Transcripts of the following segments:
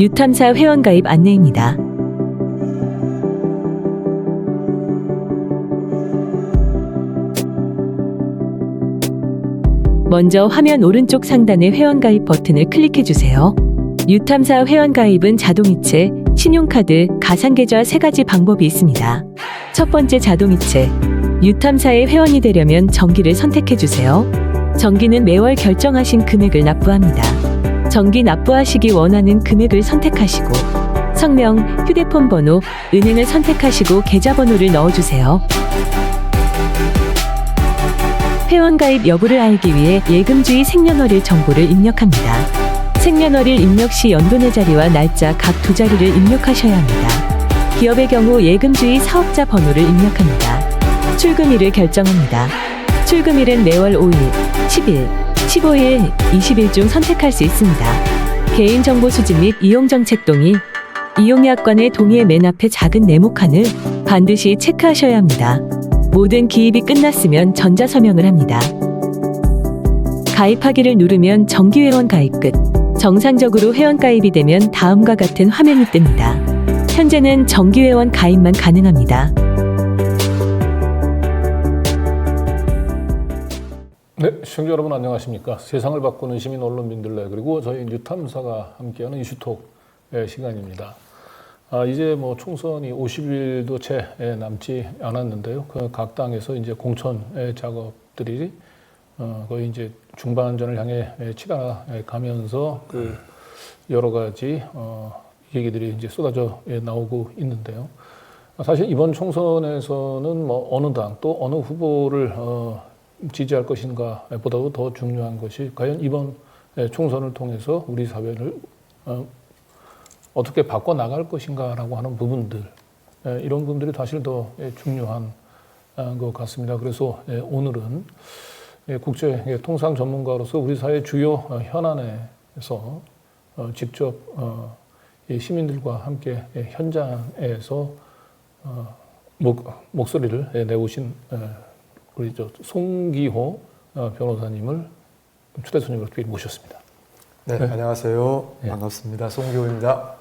유탐사 회원가입 안내입니다. 먼저 화면 오른쪽 상단의 회원가입 버튼을 클릭해주세요. 유탐사 회원가입은 자동이체, 신용카드, 가상계좌 3가지 방법이 있습니다. 첫 번째 자동이체. 유탐사의 회원이 되려면 정기를 선택해주세요. 정기는 매월 결정하신 금액을 납부합니다. 정기 납부하시기 원하는 금액을 선택하시고 성명, 휴대폰 번호, 은행을 선택하시고 계좌번호를 넣어주세요. 회원가입 여부를 알기 위해 예금주의 생년월일 정보를 입력합니다. 생년월일 입력 시 연도내 자리와 날짜 각 2자리를 입력하셔야 합니다. 기업의 경우 예금주의 사업자 번호를 입력합니다. 출금일을 결정합니다. 출금일은 매월 5일, 10일, 15일, 20일 중 선택할 수 있습니다. 개인정보 수집 및 이용정책 동의. 이용약관의 동의의 맨 앞에 작은 네모칸을 반드시 체크하셔야 합니다. 모든 기입이 끝났으면 전자서명을 합니다. 가입하기를 누르면 정기회원 가입 끝. 정상적으로 회원가입이 되면 다음과 같은 화면이 뜹니다. 현재는 정기회원 가입만 가능합니다. 네, 시청자 여러분 안녕하십니까. 세상을 바꾸는 시민 언론 민들레 그리고 저희 뉴탐사가 함께하는 이슈톡의 시간입니다. 이제 뭐 총선이 50일도 채 남지 않았는데요. 각 당에서 이제 공천 작업들이 거의 이제 중반전을 향해 치러가면서 그 여러 가지 얘기들이 이제 쏟아져 나오고 있는데요. 사실 이번 총선에서는 뭐 어느 당 또 어느 후보를 지지할 것인가 보다도 더 중요한 것이 과연 이번 총선을 통해서 우리 사회를 어떻게 바꿔나갈 것인가라고 하는 부분들, 이런 부분들이 사실 더 중요한 것 같습니다. 그래서 오늘은 국제 통상 전문가로서 우리 사회 주요 현안에서 직접 시민들과 함께 현장에서 목소리를 내오신 우리 송기호 변호사님을 초대 손님으로 모셨습니다. 네, 안녕하세요. 반갑습니다. 송기호입니다.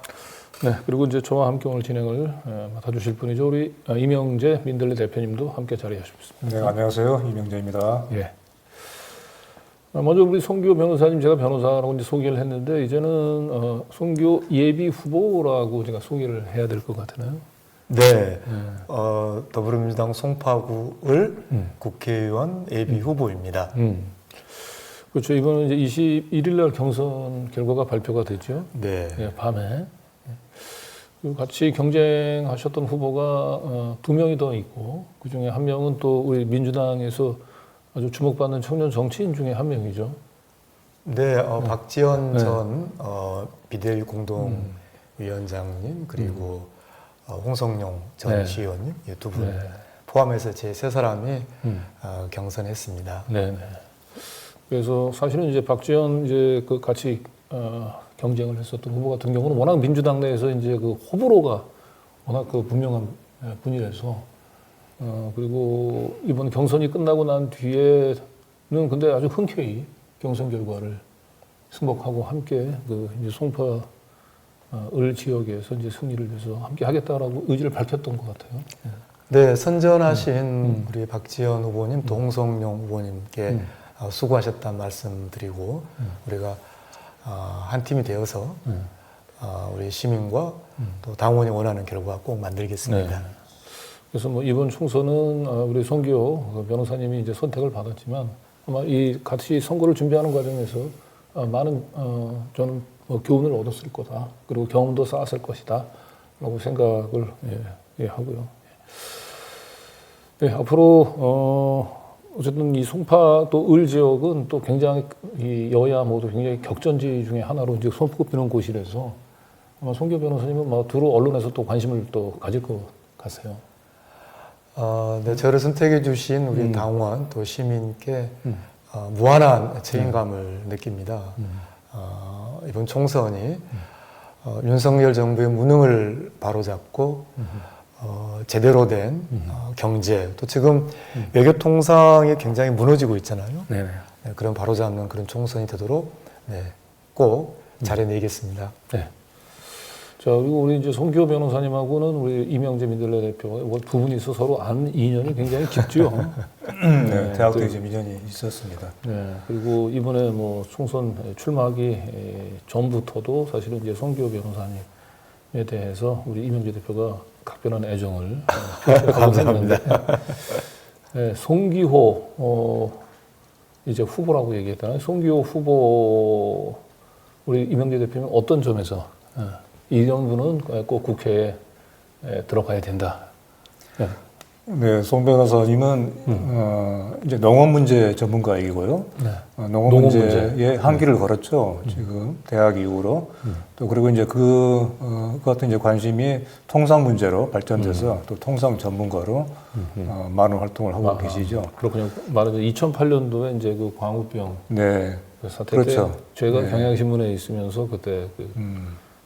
네, 그리고 이제 저와 함께 오늘 진행을 맡아주실 분이죠. 우리 이명재 민들레 대표님도 함께 자리하셨습니다. 네, 안녕하세요. 이명재입니다. 예. 먼저 우리 송기호 변호사님, 제가 변호사라고 이제 소개를 했는데 이제는 송기호 예비 후보라고 제가 소개를 해야 될 것 같으나요? 네, 더불어민주당 송파구을 국회의원 예비 후보입니다. 그렇죠. 이번은 이제 21일 날 경선 결과가 발표가 되죠. 네. 밤에. 그리고 같이 경쟁하셨던 후보가 2명이 더 있고, 그 중에 한 명은 또 우리 민주당에서 아주 주목받는 청년 정치인 중에 한 명이죠. 네, 박지원 전 비대위 공동위원장님 그리고 홍성용 전 시의원님 두 분 포함해서 제 3사람이 경선했습니다. 네. 그래서 사실은 이제 박지원 이제 그 같이 경쟁을 했었던 후보 같은 경우는 워낙 민주당 내에서 이제 그 호불호가 워낙 그 분명한 분이라서 그리고 이번 경선이 끝나고 난 뒤에는 근데 아주 흔쾌히 경선 결과를 승복하고 함께 그 이제 송파 을 지역에서 이제 승리를 위해서 함께 하겠다라고 의지를 밝혔던 것 같아요. 네, 선전하신 우리 박지원 후보님, 또 홍성용 후보님께 수고하셨다는 말씀드리고 우리가 한 팀이 되어서 우리 시민과 또 당원이 원하는 결과 꼭 만들겠습니다. 네. 그래서 뭐 이번 총선은 우리 송기호 변호사님이 이제 선택을 받았지만 아마 이 같이 선거를 준비하는 과정에서 많은 저는 교훈을 얻었을 거다. 그리고 경험도 쌓았을 것이다. 라고 생각을 하고요. 네, 앞으로 어쨌든 이 송파 또 을 지역은 또 굉장히 이 여야 모두 굉장히 격전지 중에 하나로 이제 손꼽히는 곳이라서 아마 송기호 변호사님은 두루 언론에서 또 관심을 또 가질 것 같아요. 네, 저를 선택해 주신 우리 당원 또 시민께 무한한 책임감을 느낍니다. 이번 총선이 윤석열 정부의 무능을 바로잡고 제대로 된 경제, 또 지금 외교 통상이 굉장히 무너지고 있잖아요. 네, 그런 바로잡는 그런 총선이 되도록 꼭 잘해내겠습니다. 네. 자, 그리고 우리 이제 송기호 변호사님하고는 우리 이명재 민들레 대표가 두 분이서 서로 아는 인연이 굉장히 깊죠. 네, 대학 때 좀 인연이 있었습니다. 네, 그리고 이번에 뭐 총선 출마하기 전부터도 사실은 이제 송기호 변호사님에 대해서 우리 이명재 대표가 각별한 애정을 표시하고 있는데, 네, 송기호 이제 후보라고 얘기했잖아요. 송기호 후보 우리 이명재 대표는 어떤 점에서 이런 분은 꼭 국회에 들어가야 된다. 네. 네, 송 변호사님은 이제 농업 문제 전문가이고요. 네. 농업 문제에 한기를 걸었죠. 지금 대학 이후로. 또 그리고 이제 그 같은 이제 관심이 통상 문제로 발전돼서 또 통상 전문가로 많은 활동을 하고 계시죠. 그렇군요. 말하자면 2008년도에 이제 그 광우병 네, 그 사태 그렇죠. 때 제가 네. 경향신문에 있으면서 그때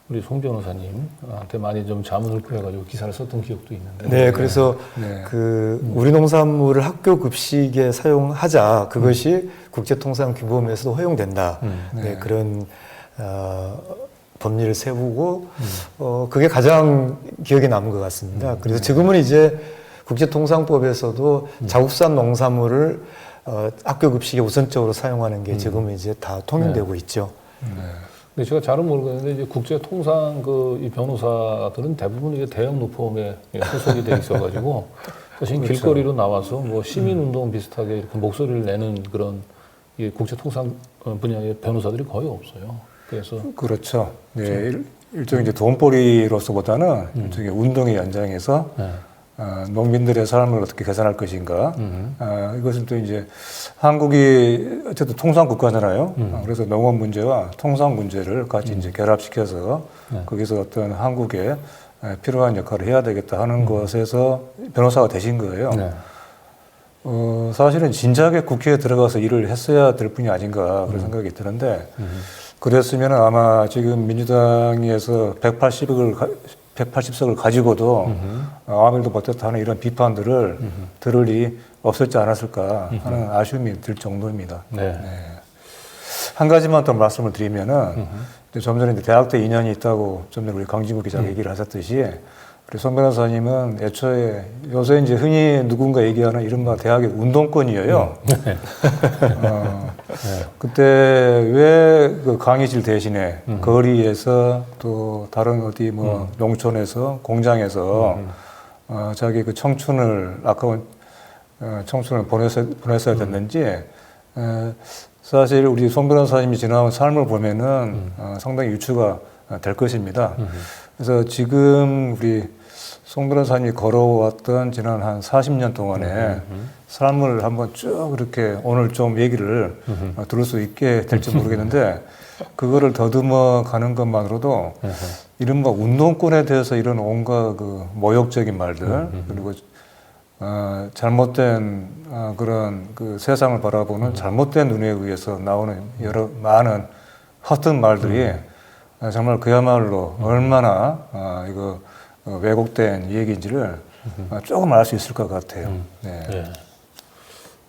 우리 송 변호사님한테 많이 좀 자문을 구해가지고 기사를 썼던 기억도 있는데. 네, 그래서 네. 그 우리 농산물을 학교 급식에 사용하자 그것이 국제통상규범에서도 허용된다. 네, 그런 법리를 세우고 그게 가장 기억에 남은 것 같습니다. 그래서 지금은 이제 국제통상법에서도 자국산 농산물을 학교 급식에 우선적으로 사용하는 게 지금은 이제 다 통용되고 있죠. 근데 제가 잘은 모르겠는데 이제 국제 통상 이 변호사들은 대부분 이게 대형 로펌에 소속이 돼 있어가지고 사실 그렇죠. 길거리로 나와서 뭐 시민 운동 비슷하게 이렇게 목소리를 내는 그런 이 국제 통상 분야의 변호사들이 거의 없어요. 그래서 그렇죠. 네, 일종의 이제 돈벌이로서보다는 일종의 운동의 연장에서 농민들의 삶을 어떻게 개선할 것인가. 이것은 또 이제 한국이 어쨌든 통상 국가잖아요. 그래서 농업 문제와 통상 문제를 같이 이제 결합시켜서 거기서 어떤 한국에 필요한 역할을 해야 되겠다 하는 것에서 변호사가 되신 거예요. 네. 사실은 진작에 국회에 들어가서 일을 했어야 될 뿐이 아닌가 그런 생각이 드는데 그랬으면 아마 지금 민주당에서 180석을 가지고도 아무 일도 못했다 하는 이런 비판들을 들을 일이 없었지 않았을까 하는 아쉬움이 들 정도입니다. 네. 한 가지만 더 말씀을 드리면은 좀 전에 대학 때 인연이 있다고 좀 전에 우리 강진구 기자가 얘기를 하셨듯이 우리 송 변호사님은 애초에 요새 이제 흔히 누군가 얘기하는 이른바 대학의 운동권이에요. 그때 왜 그 강의실 대신에 거리에서 또 다른 어디 뭐 농촌에서 공장에서 자기 그 청춘을 아까운 청춘을 보냈어야 됐는지 사실 우리 송 변호사님이 지나온 삶을 보면은 상당히 유추가 될 것입니다. 그래서 지금 우리 송 변호사님이 걸어왔던 지난 한 40년 동안의 삶을 한번 쭉 이렇게 오늘 좀 얘기를 들을 수 있게 될지 모르겠는데 그거를 더듬어 가는 것만으로도 이른바 운동권에 대해서 이런 온갖 그 모욕적인 말들 그리고 잘못된 그런 그 세상을 바라보는 잘못된 눈에 의해서 나오는 여러 많은 허튼 말들이 정말 그야말로 얼마나 이거 왜곡된 얘기인지를 조금 알 수 있을 것 같아요. 네. 네.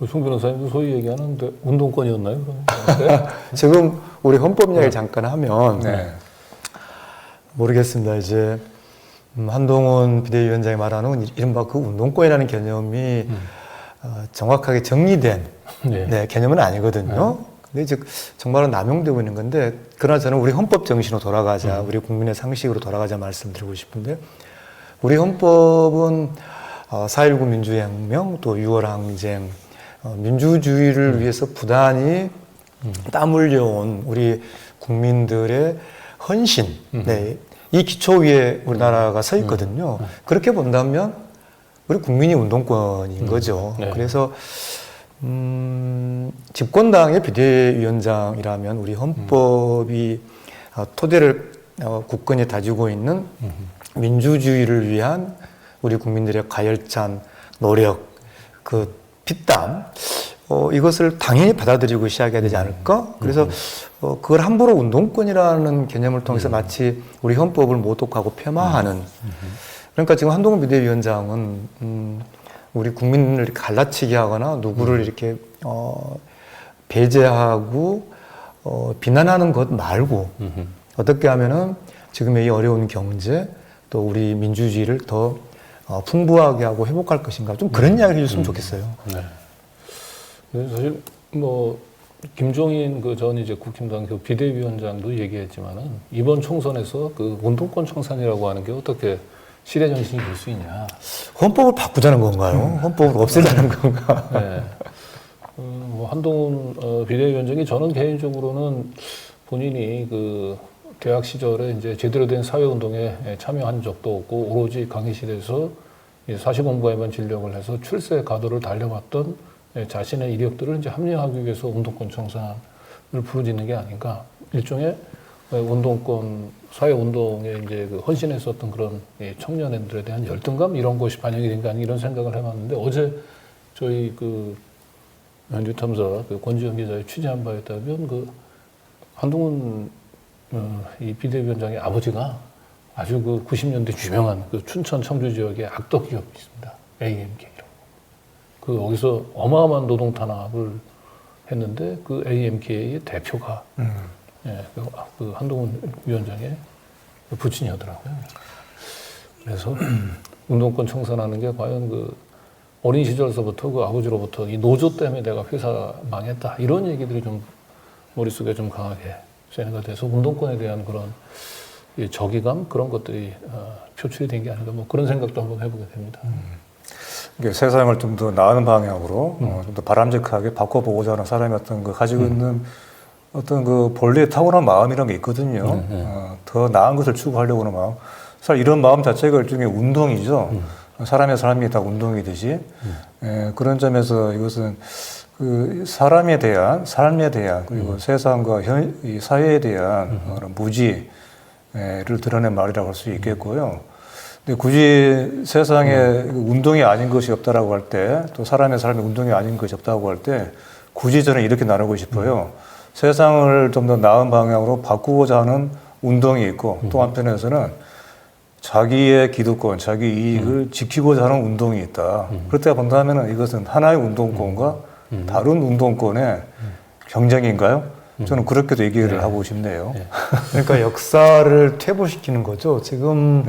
송 변호사님도 소위 얘기하는 운동권이었나요? 그럼? 지금 우리 헌법 이야기를 잠깐 하면 네. 모르겠습니다. 이제 한동훈 비대위원장이 말하는 이른바 그 운동권이라는 개념이 정확하게 정리된 네. 개념은 아니거든요. 근데 즉 정말은 남용되고 있는 건데 그러나 저는 우리 헌법 정신으로 돌아가자, 우리 국민의 상식으로 돌아가자 말씀드리고 싶은데 우리 헌법은 4.19 민주혁명 또 6월 항쟁 민주주의를 위해서 부단히 땀 흘려온 우리 국민들의 헌신 이 기초 위에 우리나라가 서 있거든요. 그렇게 본다면 우리 국민이 운동권인 거죠. 네. 그래서 집권당의 비대위원장이라면 우리 헌법이 토대를 굳건히 다지고 있는 민주주의를 위한 우리 국민들의 가열찬 노력, 그 피땀, 이것을 당연히 받아들이고 시작해야 되지 않을까? 그래서 그걸 함부로 운동권이라는 개념을 통해서 마치 우리 헌법을 모독하고 폄하하는 그러니까 지금 한동훈 비대위원장은 우리 국민을 갈라치게 하거나 누구를 이렇게 배제하고 비난하는 것 말고 어떻게 하면은 지금의 이 어려운 경제 또 우리 민주주의를 더 풍부하게 하고 회복할 것인가 좀 그런 이야기를 해줬으면 좋겠어요. 네. 근데 사실 뭐 김종인 그 전 이제 국힘당 그 비대위원장도 얘기했지만은 이번 총선에서 그 운동권 청산이라고 하는 게 어떻게 실의 정신이 될 수 있냐? 헌법을 바꾸자는 건가요? 헌법을 없애자는 건가? 네. 뭐 한동훈 비대위원장이 저는 개인적으로는 본인이 그 대학 시절에 이제 제대로 된 사회운동에 참여한 적도 없고 오로지 강의실에서 사시 공부에만 진력을 해서 출세 가도를 달려왔던 자신의 이력들을 이제 합리화하기 위해서 운동권 청산을 부르짖는 게 아닌가. 일종의 운동권, 사회운동에 이제 그 헌신했었던 그런 청년들에 대한 열등감 이런 것이 반영이 된 게 아닌가 이런 생각을 해봤는데 어제 저희 그 뉴탐사 그 권지현 기자의 취재한 바에 따르면 그 한동훈 이 비대위원장의 아버지가 아주 그 90년대 유명한 그 춘천 청주 지역의 악덕 기업이 있습니다. AMK라고. 그 거기서 어마어마한 노동 탄압을 했는데 그 AMK의 대표가 그 한동훈 위원장의 부친이었더라고요. 그래서 운동권 청산하는 게 과연 그 어린 시절서부터 그 아버지로부터 이 노조 때문에 내가 회사 망했다 이런 얘기들이 좀 머릿속에 좀 강하게 쇠뇌가 돼서 운동권에 대한 그런 적의감 그런 것들이 표출이 된 게 아닌가 뭐 그런 생각도 한번 해보게 됩니다. 이게 세상을 좀 더 나은 방향으로 좀 더 바람직하게 바꿔보고자 하는 사람이 어떤 그 가지고 있는 어떤 그 본래의 타고난 마음이라는 게 있거든요. 더 나은 것을 추구하려고 하는 마음. 사실 이런 마음 자체가 일종의 운동이죠. 사람의 삶이 다 운동이듯이. 그런 점에서 이것은 그 사람에 대한, 삶에 대한, 그리고 세상과 이 사회에 대한 그런 무지를 드러낸 말이라고 할 수 있겠고요. 근데 굳이 세상에 운동이 아닌 것이 없다라고 할 때, 또 사람의 삶에 운동이 아닌 것이 없다고 할 때, 굳이 저는 이렇게 나누고 싶어요. 세상을 좀 더 나은 방향으로 바꾸고자 하는 운동이 있고, 또 한편에서는 자기의 기득권, 자기 이익을 지키고자 하는 운동이 있다. 그렇다 본다면 이것은 하나의 운동권과 다른 운동권의 경쟁인가요? 저는 그렇게도 얘기를 하고 싶네요. 그러니까 역사를 퇴보시키는 거죠. 지금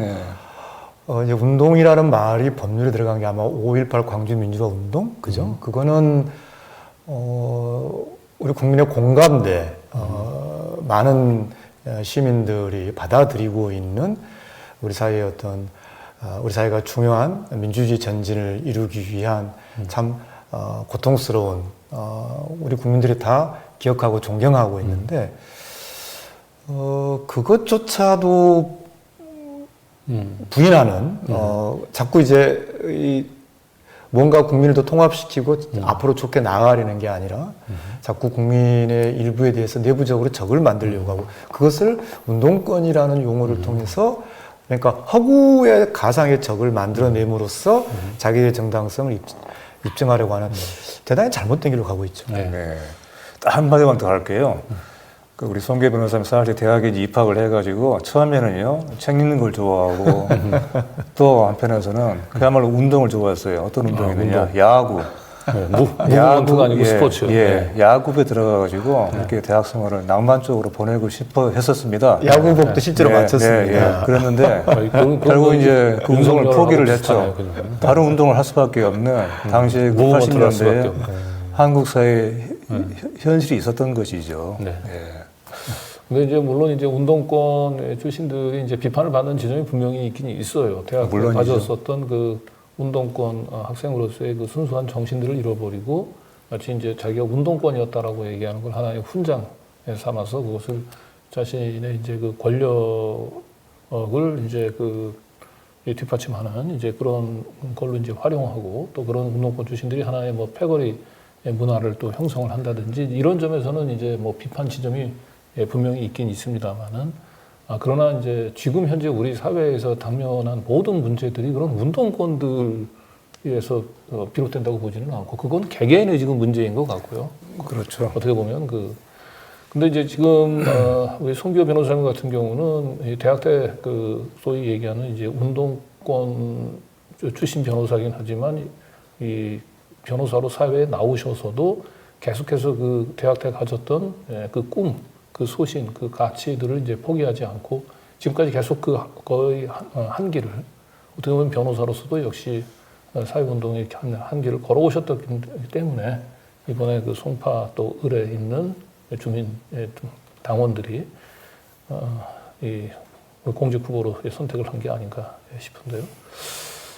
이제 운동이라는 말이 법률에 들어간 게 아마 5.18 광주 민주화 운동, 그죠? 그거는 우리 국민의 공감대, 많은 시민들이 받아들이고 있는 우리 사회의 어떤 우리 사회가 중요한 민주주의 전진을 이루기 위한 참 고통스러운 우리 국민들이 다 기억하고 존경하고 있는데 그것조차도 부인하는 자꾸 이제 뭔가 국민을 더 통합시키고 앞으로 좋게 나아가려는 게 아니라 자꾸 국민의 일부에 대해서 내부적으로 적을 만들려고 하고 그것을 운동권이라는 용어를 통해서 그러니까 허구의 가상의 적을 만들어냄으로써 자기의 정당성을 입증하려고 하는 대단히 잘못된 길로 가고 있죠. 네. 딱 한마디만 더 할게요. 그 우리 송계 변호사님 사실 대학에 입학을 해가지고 처음에는요 책 읽는 걸 좋아하고 또 한편에서는 그야말로 운동을 좋아했어요. 어떤 운동이냐? 운동. 야구. 야구가 아니고 스포츠. 야구부에 들어가가지고 이렇게 대학 생활을 낭만적으로 보내고 싶어 했었습니다. 야구복도 실제로 맞췄습니다. 그랬는데 결국 이제 그 운동을 포기를 했죠. 다른 운동을 할 수밖에 없는 당시에 80년대에 한국 사회에 현실이 있었던 것이죠. 근데 이제 물론 이제 운동권 출신들이 이제 비판을 받는 지점이 분명히 있긴 있어요. 대학에 가졌었던 그 운동권 학생으로서의 그 순수한 정신들을 잃어버리고 마치 이제 자기가 운동권이었다라고 얘기하는 걸 하나의 훈장에 삼아서 그것을 자신의 이제 그 권력을 이제 그 뒷받침하는 이제 그런 걸로 이제 활용하고 또 그런 운동권 출신들이 하나의 뭐 패거리 문화를 또 형성을 한다든지 이런 점에서는 이제 뭐 비판 지점이 분명히 있긴 있습니다만은 그러나 이제 지금 현재 우리 사회에서 당면한 모든 문제들이 그런 운동권들에서 비롯된다고 보지는 않고 그건 개개인의 지금 문제인 것 같고요. 그렇죠. 어떻게 보면 근데 이제 지금 우리 송기호 변호사님 같은 경우는 대학 때 그 소위 얘기하는 이제 운동권 출신 변호사긴 하지만 이 변호사로 사회에 나오셔서도 계속해서 그 대학 때 가졌던 그 꿈, 그 소신, 그 가치들을 이제 포기하지 않고 지금까지 계속 그 거의 한 길을 어떻게 보면 변호사로서도 역시 사회운동의 이렇게 한 길을 걸어오셨기 때문에 이번에 그 송파 또 을에 있는 주민 당원들이 이 공직 후보로 선택을 한 게 아닌가 싶은데요.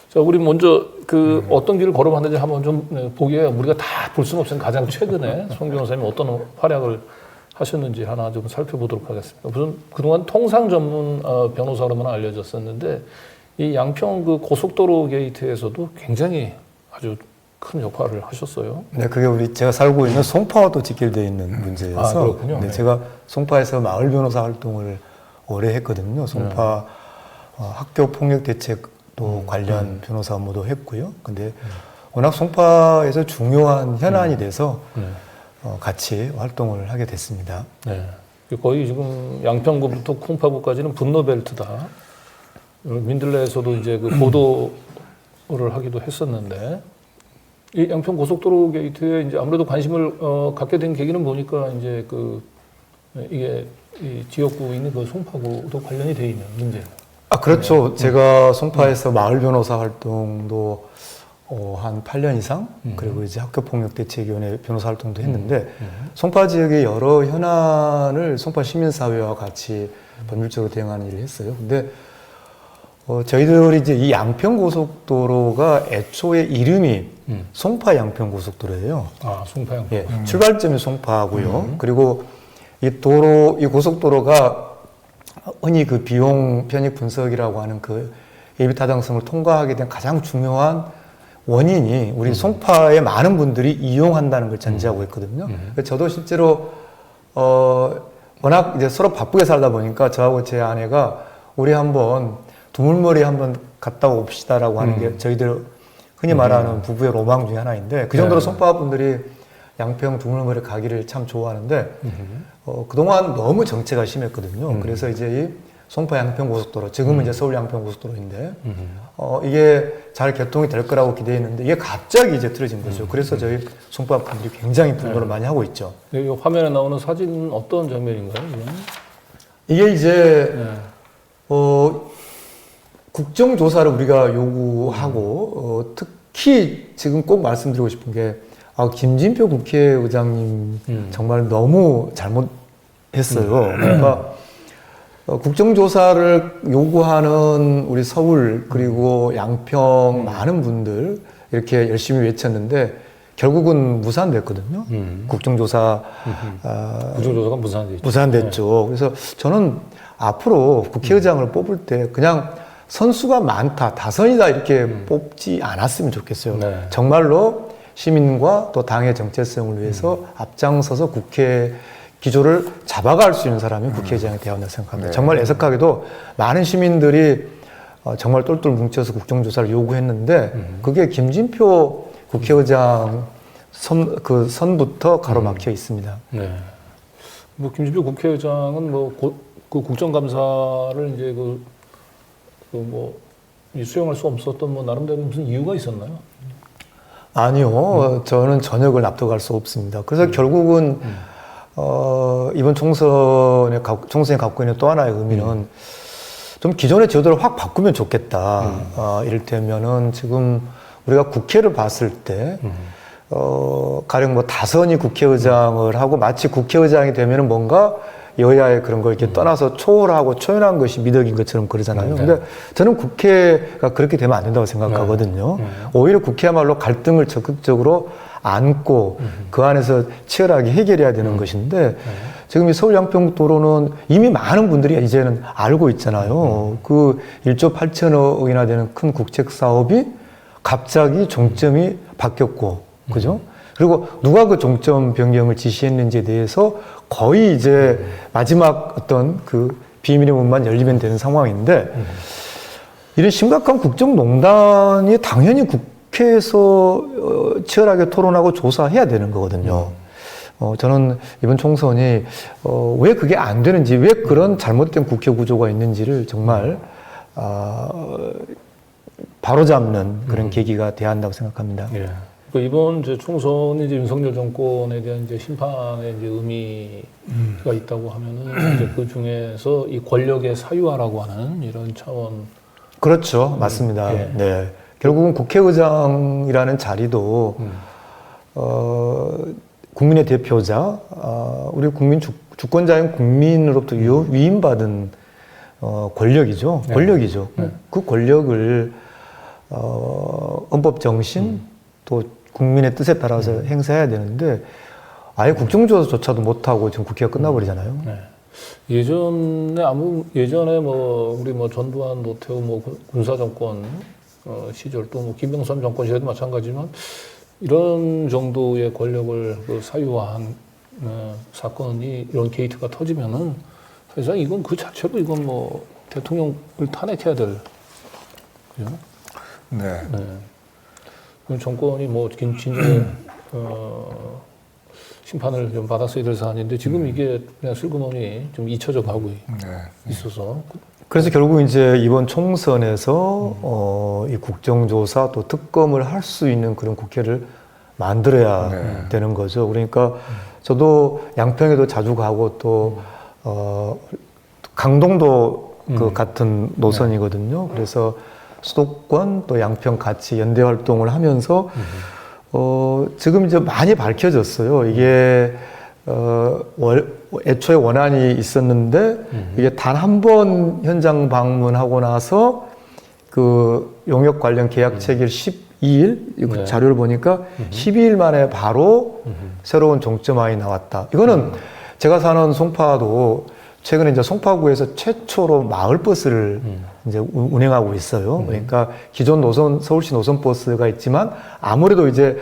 자, 우리 먼저 그 어떤 길을 걸어봤는지 한번 좀 보기에 우리가 다 볼 수는 없으니 가장 최근에 송 변호사님이 어떤 활약을 하셨는지 하나 좀 살펴보도록 하겠습니다. 우선 그동안 통상 전문 변호사로만 알려졌었는데 이 양평 그 고속도로 게이트에서도 굉장히 아주 큰 역할을 하셨어요. 네, 그게 제가 살고 있는 송파와도 직결되어 있는 문제여서. 그렇군요. 네, 제가 송파에서 마을 변호사 활동을 오래 했거든요. 송파 학교 폭력 대책도 관련 변호사 업무도 했고요. 근데 워낙 송파에서 중요한 현안이 돼서 같이 활동을 하게 됐습니다. 네. 거의 지금 양평구부터 콩파구까지는 분노벨트다. 민들레에서도 이제 그 보도를 하기도 했었는데, 이 양평 고속도로 게이트에 이제 아무래도 관심을 갖게 된 계기는 보니까 이제 이게 이 지역구에 있는 그 송파구도 관련이 돼 있는 문제. 그렇죠. 제가 송파에서 마을 변호사 활동도 한 8년 이상, 그리고 이제 학교폭력대책위원회 변호사 활동도 했는데, 송파 지역의 여러 현안을 송파 시민사회와 같이 법률적으로 대응하는 일을 했어요. 근데 저희들이 이제 이 양평고속도로가 애초에 이름이 송파 양평고속도로예요. 송파 양평. 예, 출발점이 송파고요. 그리고 이 고속도로가 흔히 그 비용 편익 분석이라고 하는 그 예비타당성을 통과하게 된 가장 중요한 원인이 우리 송파의 많은 분들이 이용한다는 걸 전제하고 있거든요. 저도 실제로 워낙 이제 서로 바쁘게 살다 보니까 저하고 제 아내가 우리 한번 두물머리 한번 갔다 옵시다라고 하는 게 저희들 흔히 말하는 부부의 로망 중에 하나인데, 그 정도로 송파 분들이 양평 두물머리 가기를 참 좋아하는데 그동안 너무 정체가 심했거든요. 그래서 이제 이 송파 양평 고속도로, 지금은 이제 서울 양평 고속도로인데 이게 잘 개통이 될 거라고 기대했는데 이게 갑자기 이제 틀어진 거죠. 그래서 저희 송파 분들이 굉장히 분노를 많이 하고 있죠. 이 화면에 나오는 사진은 어떤 장면인가요? 이게 이제 국정조사를 우리가 요구하고 특히 지금 꼭 말씀드리고 싶은 게 김진표 국회의장님 정말 너무 잘못했어요. 그러니까 국정조사를 요구하는 우리 서울 그리고 양평 많은 분들 이렇게 열심히 외쳤는데 결국은 무산됐거든요. 국정조사가 무산됐죠. 그래서 저는 앞으로 국회의장을 뽑을 때 그냥 선수가 많다, 다선이다 이렇게 뽑지 않았으면 좋겠어요. 네. 정말로 시민과 또 당의 정체성을 위해서 앞장서서 국회 기조를 잡아갈 수 있는 사람이 국회의장이 되어야 한다고 생각합니다. 네. 정말 애석하게도 많은 시민들이 정말 똘똘 뭉쳐서 국정조사를 요구했는데 그게 김진표 국회의장 선부터 가로막혀 있습니다. 네. 뭐 김진표 국회의장은 그 국정감사를 이제 수용할 수 없었던 나름대로 무슨 이유가 있었나요? 아니요, 저는 전혀 그걸 납득할 수 없습니다. 그래서 결국은 이번 총선에 갖고 있는 또 하나의 의미는 좀 기존의 제도를 확 바꾸면 좋겠다. 이를테면은 지금 우리가 국회를 봤을 때 가령 다선이 국회의장을 하고 마치 국회의장이 되면은 뭔가 여야의 그런 걸 이렇게 떠나서 초월하고 초연한 것이 미덕인 것처럼 그러잖아요. 근데 저는 국회가 그렇게 되면 안 된다고 생각하거든요. 오히려 국회야말로 갈등을 적극적으로 안고 그 안에서 치열하게 해결해야 되는 것인데 지금 이 서울 양평도로는 이미 많은 분들이 이제는 알고 있잖아요. 그 1조 8천억이나 되는 큰 국책 사업이 갑자기 종점이 바뀌었고, 그죠? 그리고 누가 그 종점 변경을 지시했는지에 대해서 거의 이제 마지막 어떤 그 비밀의 문만 열리면 되는 상황인데 이런 심각한 국정농단이 당연히 국회에서 치열하게 토론하고 조사해야 되는 거거든요. 저는 이번 총선이 왜 그게 안 되는지, 왜 그런 잘못된 국회 구조가 있는지를 정말 바로잡는 그런 계기가 돼야 한다고 생각합니다. 예. 그 이번 이제 총선이 이제 윤석열 정권에 대한 이제 심판의 이제 의미가 있다고 하면은 이제 그 중에서 이 권력의 사유화라고 하는 이런 차원. 그렇죠. 맞습니다. 예. 네. 결국은 국회의장이라는 자리도 국민의 대표자, 우리 국민 주권자인 국민으로부터 위임받은 권력이죠. 네. 권력이죠. 네. 그 권력을 헌법 정신 또 국민의 뜻에 따라서 행사해야 되는데 아예 국정조사조차도 못하고 지금 국회가 끝나버리잖아요. 네. 예전에 뭐 우리 뭐 전두환, 노태우 뭐 군사 정권 시절 또 뭐 김영삼 정권 시절도 마찬가지지만 이런 정도의 권력을 그 사유화한 사건이 이런 게이트가 터지면은 사실상 이건 그 자체로 이건 뭐 대통령을 탄핵해야 될 그죠? 네. 네. 그럼 정권이 뭐 진짜 심판을 좀 받았어야 될 사안인데 지금 이게 그냥 슬그머니 좀 잊혀져 가고 있어서 그래서 결국 이제 이번 총선에서 이 국정조사 또 특검을 할 수 있는 그런 국회를 만들어야 되는 거죠. 그러니까 저도 양평에도 자주 가고 또 강동도 그 같은 노선이거든요. 그래서 수도권 또 양평 같이 연대 활동을 하면서 지금 이제 많이 밝혀졌어요. 이게 애초에 원안이 있었는데 이게 단 한 번 현장 방문하고 나서 그 용역 관련 계약 체결 12일 그 자료를 보니까 12일 만에 바로 새로운 종점안이 나왔다. 이거는 제가 사는 송파도 최근에 이제 송파구에서 최초로 마을버스를 이제 운행하고 있어요. 그러니까 기존 노선, 서울시 노선버스가 있지만 아무래도 이제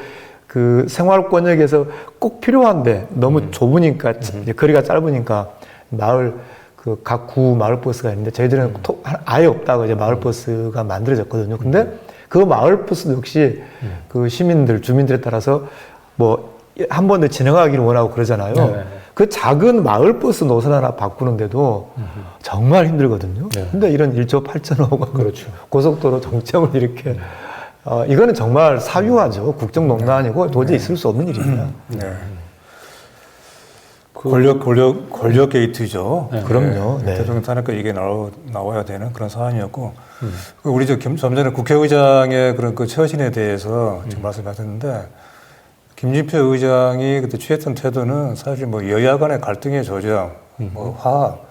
그 생활권역에서 꼭 필요한데 너무 좁으니까 이제 거리가 짧으니까 마을 그 각 구 마을버스가 있는데 저희들은 아예 없다고 이제 마을버스가 만들어졌거든요. 근데 그 마을버스도 역시 그 시민들, 주민들에 따라서 뭐 한 번 더 진행하기를 원하고 그러잖아요. 네. 그 작은 마을버스 노선 하나 바꾸는데도 정말 힘들거든요. 네. 근데 이런 1조 8천억 그렇죠. 고속도로 정점을 이렇게 이거는 정말 사유화죠. 국정농단이고 도저히 있을 수 없는 일입니다. 네. 권력 게이트죠. 네. 그럼요. 네. 대통령 탄핵과 이게 나와야 되는 그런 사안이었고, 우리 좀 전에 국회의장의 그런 그 처신에 대해서 지금 말씀하셨는데, 김진표 의장이 그때 취했던 태도는 사실 뭐 여야 간의 갈등의 조정, 뭐 화합,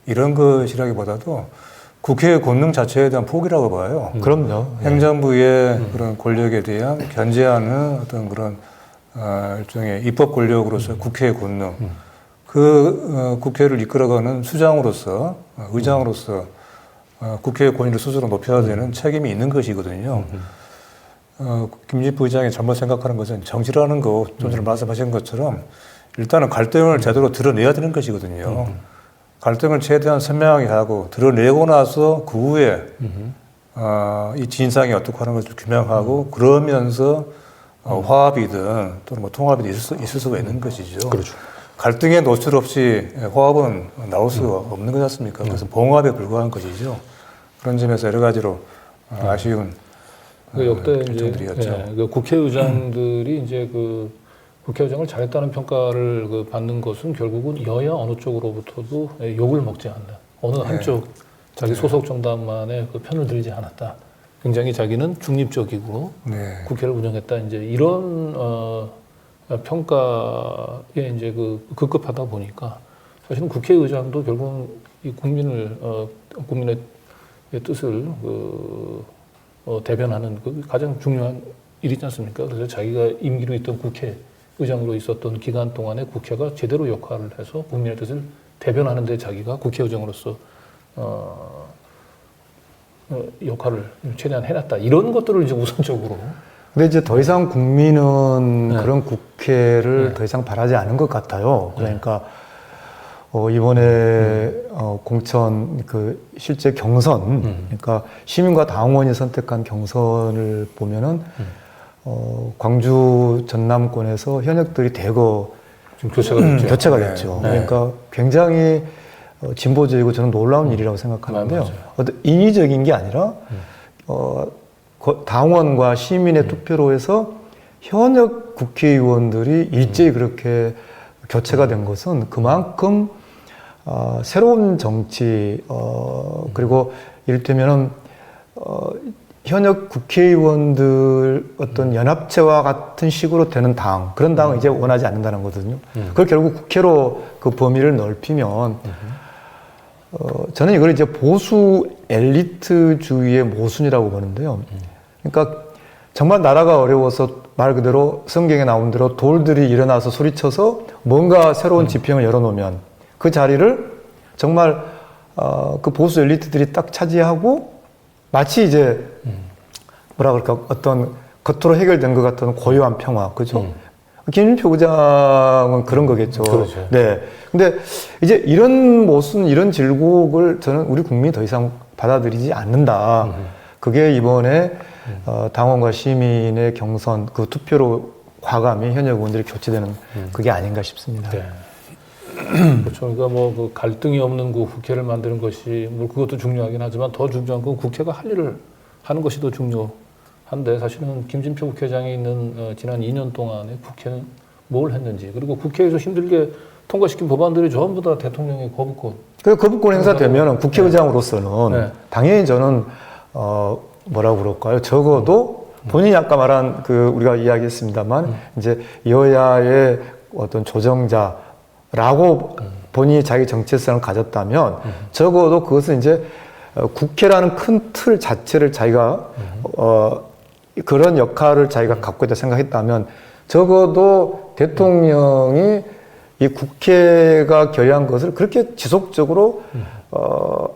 이런 것이라기보다도 국회의 권능 자체에 대한 포기라고 봐요. 그럼요. 행정부의 그런 권력에 대한 견제하는 어떤 그런 일종의 입법 권력으로서 국회의 권능, 그 국회를 이끌어가는 수장으로서, 의장으로서 국회의 권위를 스스로 높여야 되는 책임이 있는 것이거든요. 김진표 의장이 잘못 생각하는 것은 정치라는 거, 좀 전에 말씀하신 것처럼 일단은 갈등을 제대로 드러내야 되는 것이거든요. 갈등을 최대한 선명하게 하고 드러내고 나서 그 후에 이 진상이 어떻게 하는 것을 규명하고 그러면서 화합이든 또는 뭐 통합이든 있을 수가 있는 것이죠. 그렇죠. 갈등의 노출 없이 화합은 나올 수가 없는 거지 않습니까? 그래서 봉합에 불과한 것이죠. 그런 점에서 여러 가지로 아쉬운 그 역대 결정들이었죠. 이제 그 국회의장들이 이제 그 국회의장을 잘했다는 평가를 그 받는 것은 결국은 여야 어느 쪽으로부터도 욕을 먹지 않는다. 어느 한쪽 자기 소속 정당만의 그 편을 들지 않았다. 굉장히 자기는 중립적이고 국회를 운영했다. 이제 이런 평가에 이제 그 급급하다 보니까 사실은 국회의장도 결국은 이 국민의 뜻을 대변하는 그 가장 중요한 일이지 않습니까? 그래서 자기가 임기로 있던 국회의장으로 있었던 기간 동안에 국회가 제대로 역할을 해서 국민의 뜻을 대변하는 데 자기가 국회의장으로서 역할을 최대한 해놨다. 이런 것들을 이제 우선적으로. 근데 이제 더 이상 국민은 그런 국회를 더 이상 바라지 않은 것 같아요. 그러니까 이번에 공천 그 실제 경선, 그러니까 시민과 당원이 선택한 경선을 보면은 광주 전남권에서 현역들이 대거 좀 교체가 됐죠. 교체가 됐죠. 그러니까 굉장히 진보적이고 저는 놀라운 일이라고 생각하는데요. 어떤 인위적인 게 아니라 당원과 시민의 투표로 해서 현역 국회의원들이 일제히 그렇게 교체가 된 것은 그만큼 새로운 정치 그리고 이를테면은 현역 국회의원들 어떤 연합체와 같은 식으로 되는 당 그런 당을 이제 원하지 않는다는 거거든요. 그걸 결국 국회로 그 범위를 넓히면 저는 이걸 이제 보수 엘리트주의의 모순이라고 보는데요. 그러니까 정말 나라가 어려워서 말 그대로 성경에 나온 대로 돌들이 일어나서 소리쳐서 뭔가 새로운 지평을 열어놓으면 그 자리를 정말 그 보수 엘리트들이 딱 차지하고 마치 이제 뭐라 그럴까 어떤 겉으로 해결된 것 같은 고요한 평화, 그죠? 김진표 의장은 그런 거겠죠. 그렇죠. 네. 근데 이제 이런 모순, 이런 질곡을 저는 우리 국민이 더 이상 받아들이지 않는다. 그게 이번에 당원과 시민의 경선 그 투표로 과감히 현역 의원들이 교체되는 그게 아닌가 싶습니다. 네. 그렇죠. 그러니까 뭐 그 갈등이 없는 그 국회를 만드는 것이 뭐 그것도 중요하긴 하지만 더 중요한 건 국회가 할 일을 하는 것이 더 중요한데 사실은 김진표 국회의장이 있는 지난 2년 동안에 국회는 뭘 했는지 그리고 국회에서 힘들게 통과시킨 법안들이 전부 다 대통령의 거부권. 그 거부권 행사되면 국회의장으로서는 네. 당연히 저는 뭐라고 그럴까요? 적어도 본인이 아까 말한 그 우리가 이야기했습니다만 이제 여야의 어떤 조정자라고 본인이 자기 정체성을 가졌다면 적어도 그것은 이제 국회라는 큰 틀 자체를 자기가 그런 역할을 자기가 갖고 있다 생각했다면 적어도 대통령이 이 국회가 결의한 것을 그렇게 지속적으로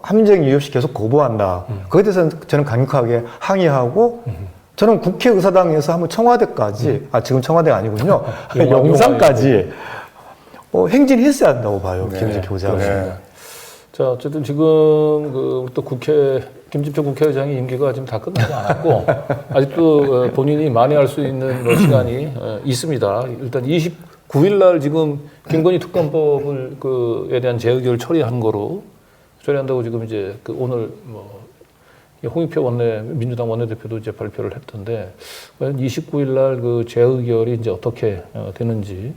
함정 이유 없이 계속 거부한다. 거기에 대해서는 저는 강력하게 항의하고 저는 국회의사당에서 한번 청와대까지 지금 청와대가 아니군요. 영상까지 행진했어야 한다고 봐요. 네. 김진표 의장은. 네. 자, 어쨌든 지금 또 김진표 국회의장의 임기가 지금 다 끝나지 않았고 아직도 본인이 만회할 수 있는 시간이 있습니다. 일단 29일 날 지금 김건희 특검법에 대한 재의결 처리한 거로 처리한다고 지금 이제 오늘 홍익표 민주당 원내대표도 이제 발표를 했던데 29일 날 그 재의결이 이제 어떻게 되는지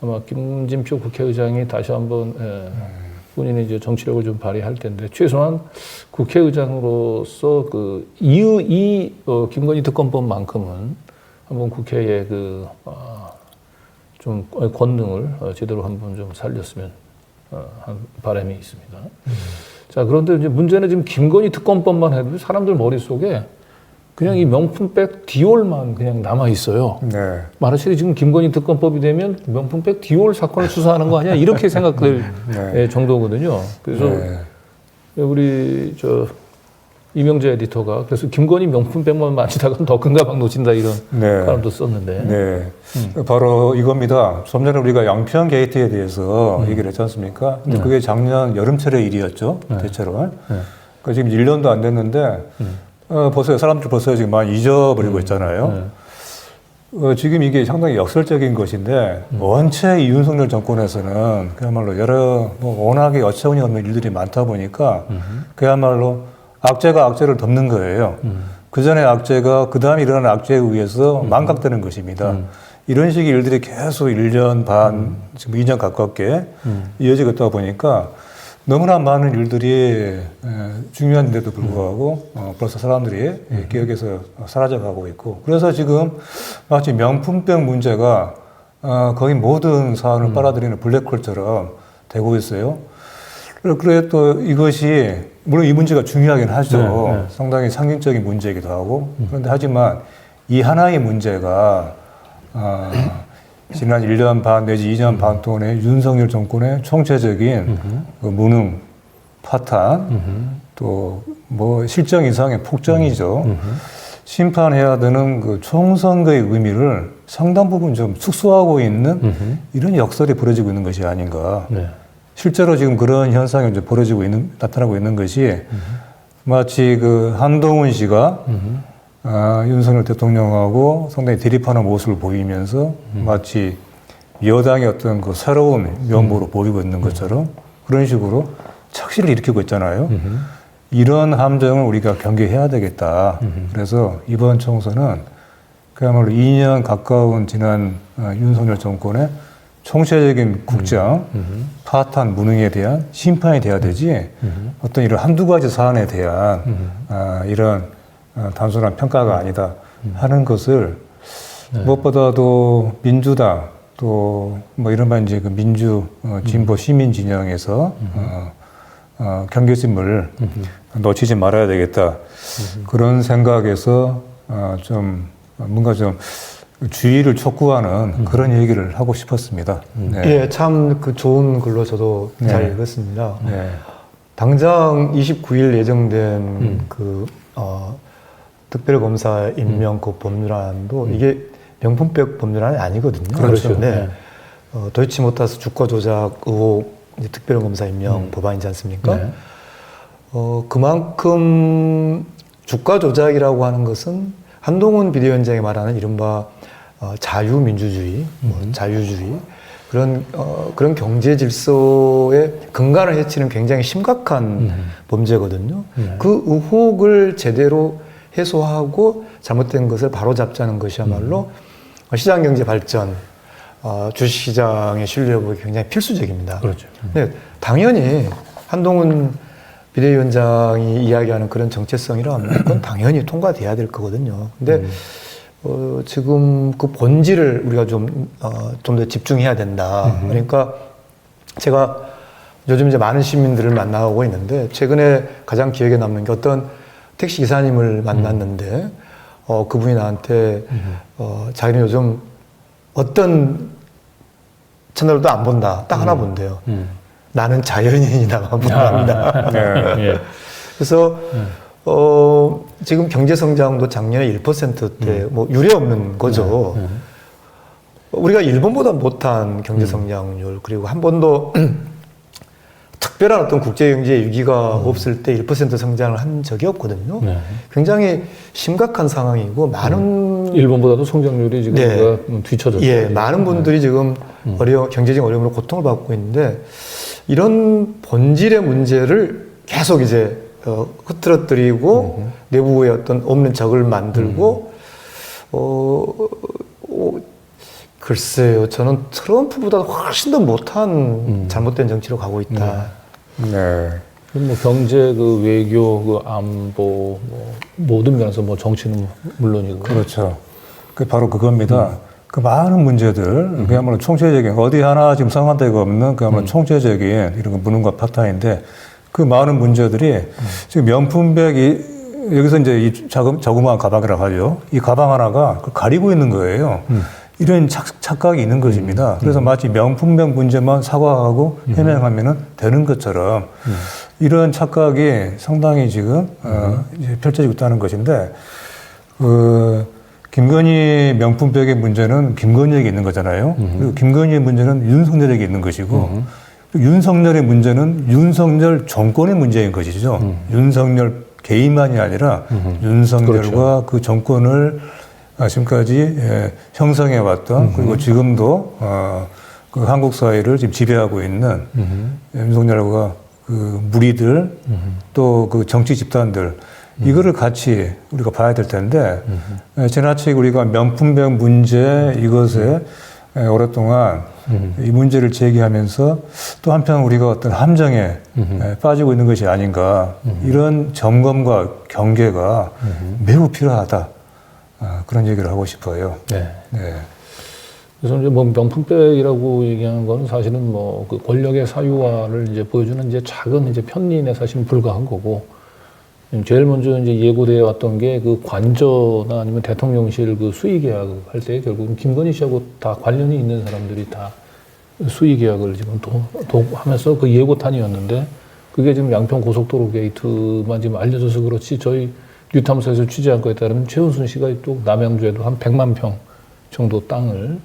아마 김진표 국회의장이 다시 한번 본인이 이제 정치력을 좀 발휘할 텐데 최소한 국회의장으로서 김건희 특검법만큼은 한번 국회의 좀 권능을 제대로 한번 좀 살렸으면 한 바람이 있습니다. 자, 그런데 이제 문제는 지금 김건희 특검법만 해도 사람들 머릿속에 그냥 이 명품백 디올만 그냥 남아 있어요. 네. 말하시기 지금 김건희 특검법이 되면 명품백 디올 사건을 수사하는 거 아니야? 이렇게 생각될 네. 정도거든요. 그래서 네. 우리 이명재 에디터가 그래서 김건희 명품백만 만지다가 더 큰 가방 놓친다 이런 네. 사람도 썼는데. 네. 바로 이겁니다. 좀 전에 우리가 양평 게이트에 대해서 얘기를 했지 않습니까? 근데 그게 작년 여름철의 일이었죠. 대체로. 그러니까 지금 1년도 안 됐는데 벌써 사람들 벌써 지금 많이 잊어버리고 있잖아요. 지금 이게 상당히 역설적인 것인데 원체 이 윤석열 정권에서는 그야말로 여러 워낙에 어처구니 없는 일들이 많다 보니까 그야말로 악재가 악재를 덮는 거예요. 그 전에 악재가 그 다음에 일어나는 악재에 의해서 망각되는 것입니다. 이런 식의 일들이 계속 1년 반, 지금 2년 가깝게 이어지고 있다 보니까 너무나 많은 일들이 중요한데도 불구하고 벌써 사람들이 기억에서 사라져가고 있고 그래서 지금 마치 명품백 문제가 거의 모든 사안을 빨아들이는 블랙홀처럼 되고 있어요. 그래 또 이것이 물론 이 문제가 중요하긴 하죠. 상당히 상징적인 문제이기도 하고 그런데 하지만 이 하나의 문제가 지난 1년 반 내지 2년 반 동안의 윤석열 정권의 총체적인 그 무능, 파탄, 또 실정 이상의 폭정이죠. 심판해야 되는 그 총선거의 의미를 상당 부분 좀 축소하고 있는 이런 역설이 벌어지고 있는 것이 아닌가. 네. 실제로 지금 그런 현상이 이제 나타나고 있는 것이 마치 그 한동훈 씨가 윤석열 대통령하고 상당히 대립하는 모습을 보이면서 마치 여당의 어떤 그 새로운 면모로 보이고 있는 것처럼 그런 식으로 착시를 일으키고 있잖아요. 이런 함정을 우리가 경계해야 되겠다. 그래서 이번 총선은 그야말로 2년 가까운 지난 윤석열 정권의 총체적인 국정, 파탄 무능에 대한 심판이 돼야 되지 어떤 이런 한두 가지 사안에 대한 이런 단순한 평가가 아니다 하는 것을 무엇보다도 민주당 또 뭐 이른바 이제 그 민주 진보 시민 진영에서 경계심을 놓치지 말아야 되겠다 그런 생각에서 좀 뭔가 좀 주의를 촉구하는 그런 얘기를 하고 싶었습니다. 네. 예, 참 그 좋은 글로 저도 잘 읽었습니다. 네. 당장 29일 예정된 그 특별검사 임명 그 법률안도 이게 명품백 법률안이 아니거든요. 그렇죠. 네. 도이치모터스 주가 조작 의혹 특별검사 임명 법안이지 않습니까? 네. 그만큼 주가 조작이라고 하는 것은 한동훈 비대위원장이 말하는 이른바 자유민주주의, 자유주의 그런 경제 질서의 근간을 해치는 굉장히 심각한 범죄거든요. 그 의혹을 제대로 해소하고 잘못된 것을 바로잡자는 것이야말로 시장 경제 발전, 주식시장의 신뢰회복이 굉장히 필수적입니다. 그렇죠. 네, 당연히 한동훈 비대위원장이 이야기하는 그런 정체성이라면 그건 당연히 통과돼야 될 거거든요. 근데 지금 그 본질을 우리가 좀 더 집중해야 된다. 그러니까 제가 요즘 이제 많은 시민들을 만나고 있는데 최근에 가장 기억에 남는 게 어떤 택시 기사님을 만났는데 그분이 나한테 자기는 요즘 어떤 채널도 안 본다. 딱 하나 본대요. 나는 자연인이다만 본답니다. 네. 그래서 지금 경제 성장도 작년에 1%대 뭐 유례 없는 거죠. 우리가 일본보다 못한 경제 성장률 그리고 한 번도 특별한 어떤 국제 경제 위기가 없을 때 1% 성장을 한 적이 없거든요. 네. 굉장히 심각한 상황이고 많은 일본보다도 성장률이 지금 네. 우리가 뒤쳐졌죠. 예, 많은 분들이 지금 경제적 어려움으로 고통을 받고 있는데 이런 본질의 문제를 계속 이제 흐트러뜨리고 내부의 어떤 없는 적을 만들고 글쎄요, 저는 트럼프보다 훨씬 더 못한 잘못된 정치로 가고 있다. 네. 뭐 경제, 그 외교, 그 안보, 뭐 모든 면에서 뭐 정치는 물론이고. 그렇죠. 그 바로 그겁니다. 그 많은 문제들, 그야말로 총체적인, 어디 하나 지금 성한 데가 없는 그야말로 총체적인 이런 거 무능과 파탄인데 그 많은 문제들이 지금 명품백이 여기서 이제 이 자그마한 가방이라고 하죠. 이 가방 하나가 그걸 가리고 있는 거예요. 이런 착각이 있는 것입니다. 그래서 마치 명품백 문제만 사과하고 해명하면 되는 것처럼 이런 착각이 상당히 지금 이제 펼쳐지고 있다는 것인데 김건희 명품백의 문제는 김건희에게 있는 거잖아요. 그리고 김건희의 문제는 윤석열에게 있는 것이고 윤석열의 문제는 윤석열 정권의 문제인 것이죠. 윤석열 개인만이 아니라 윤석열과 그렇죠. 그 정권을 지금까지 형성해왔던 그리고 지금도 그 한국 사회를 지금 지배하고 있는 윤석열과 그 무리들 또 그 정치 집단들 이거를 같이 우리가 봐야 될 텐데 지나치게 우리가 명품백 문제 이것에 오랫동안 이 문제를 제기하면서 또 한편 우리가 어떤 함정에 빠지고 있는 것이 아닌가 이런 점검과 경계가 매우 필요하다. 그런 얘기를 하고 싶어요. 네. 네. 그래서 이제 뭐 명품백이라고 얘기하는 건 사실은 뭐 그 권력의 사유화를 이제 보여주는 이제 작은 이제 편린에 사실은 불과한 거고, 제일 먼저 이제 예고되어 왔던 게 그 관저나 아니면 대통령실 그 수의 계약을 할 때 결국은 김건희 씨하고 다 관련이 있는 사람들이 다 수의 계약을 지금 하면서 그 예고탄이었는데 그게 지금 양평 고속도로 게이트만 지금 알려져서 그렇지 저희 뉴탐사에서 취재한 거에 따르면 최은순 씨가 또 남양주에도 한 100만 평 정도 땅을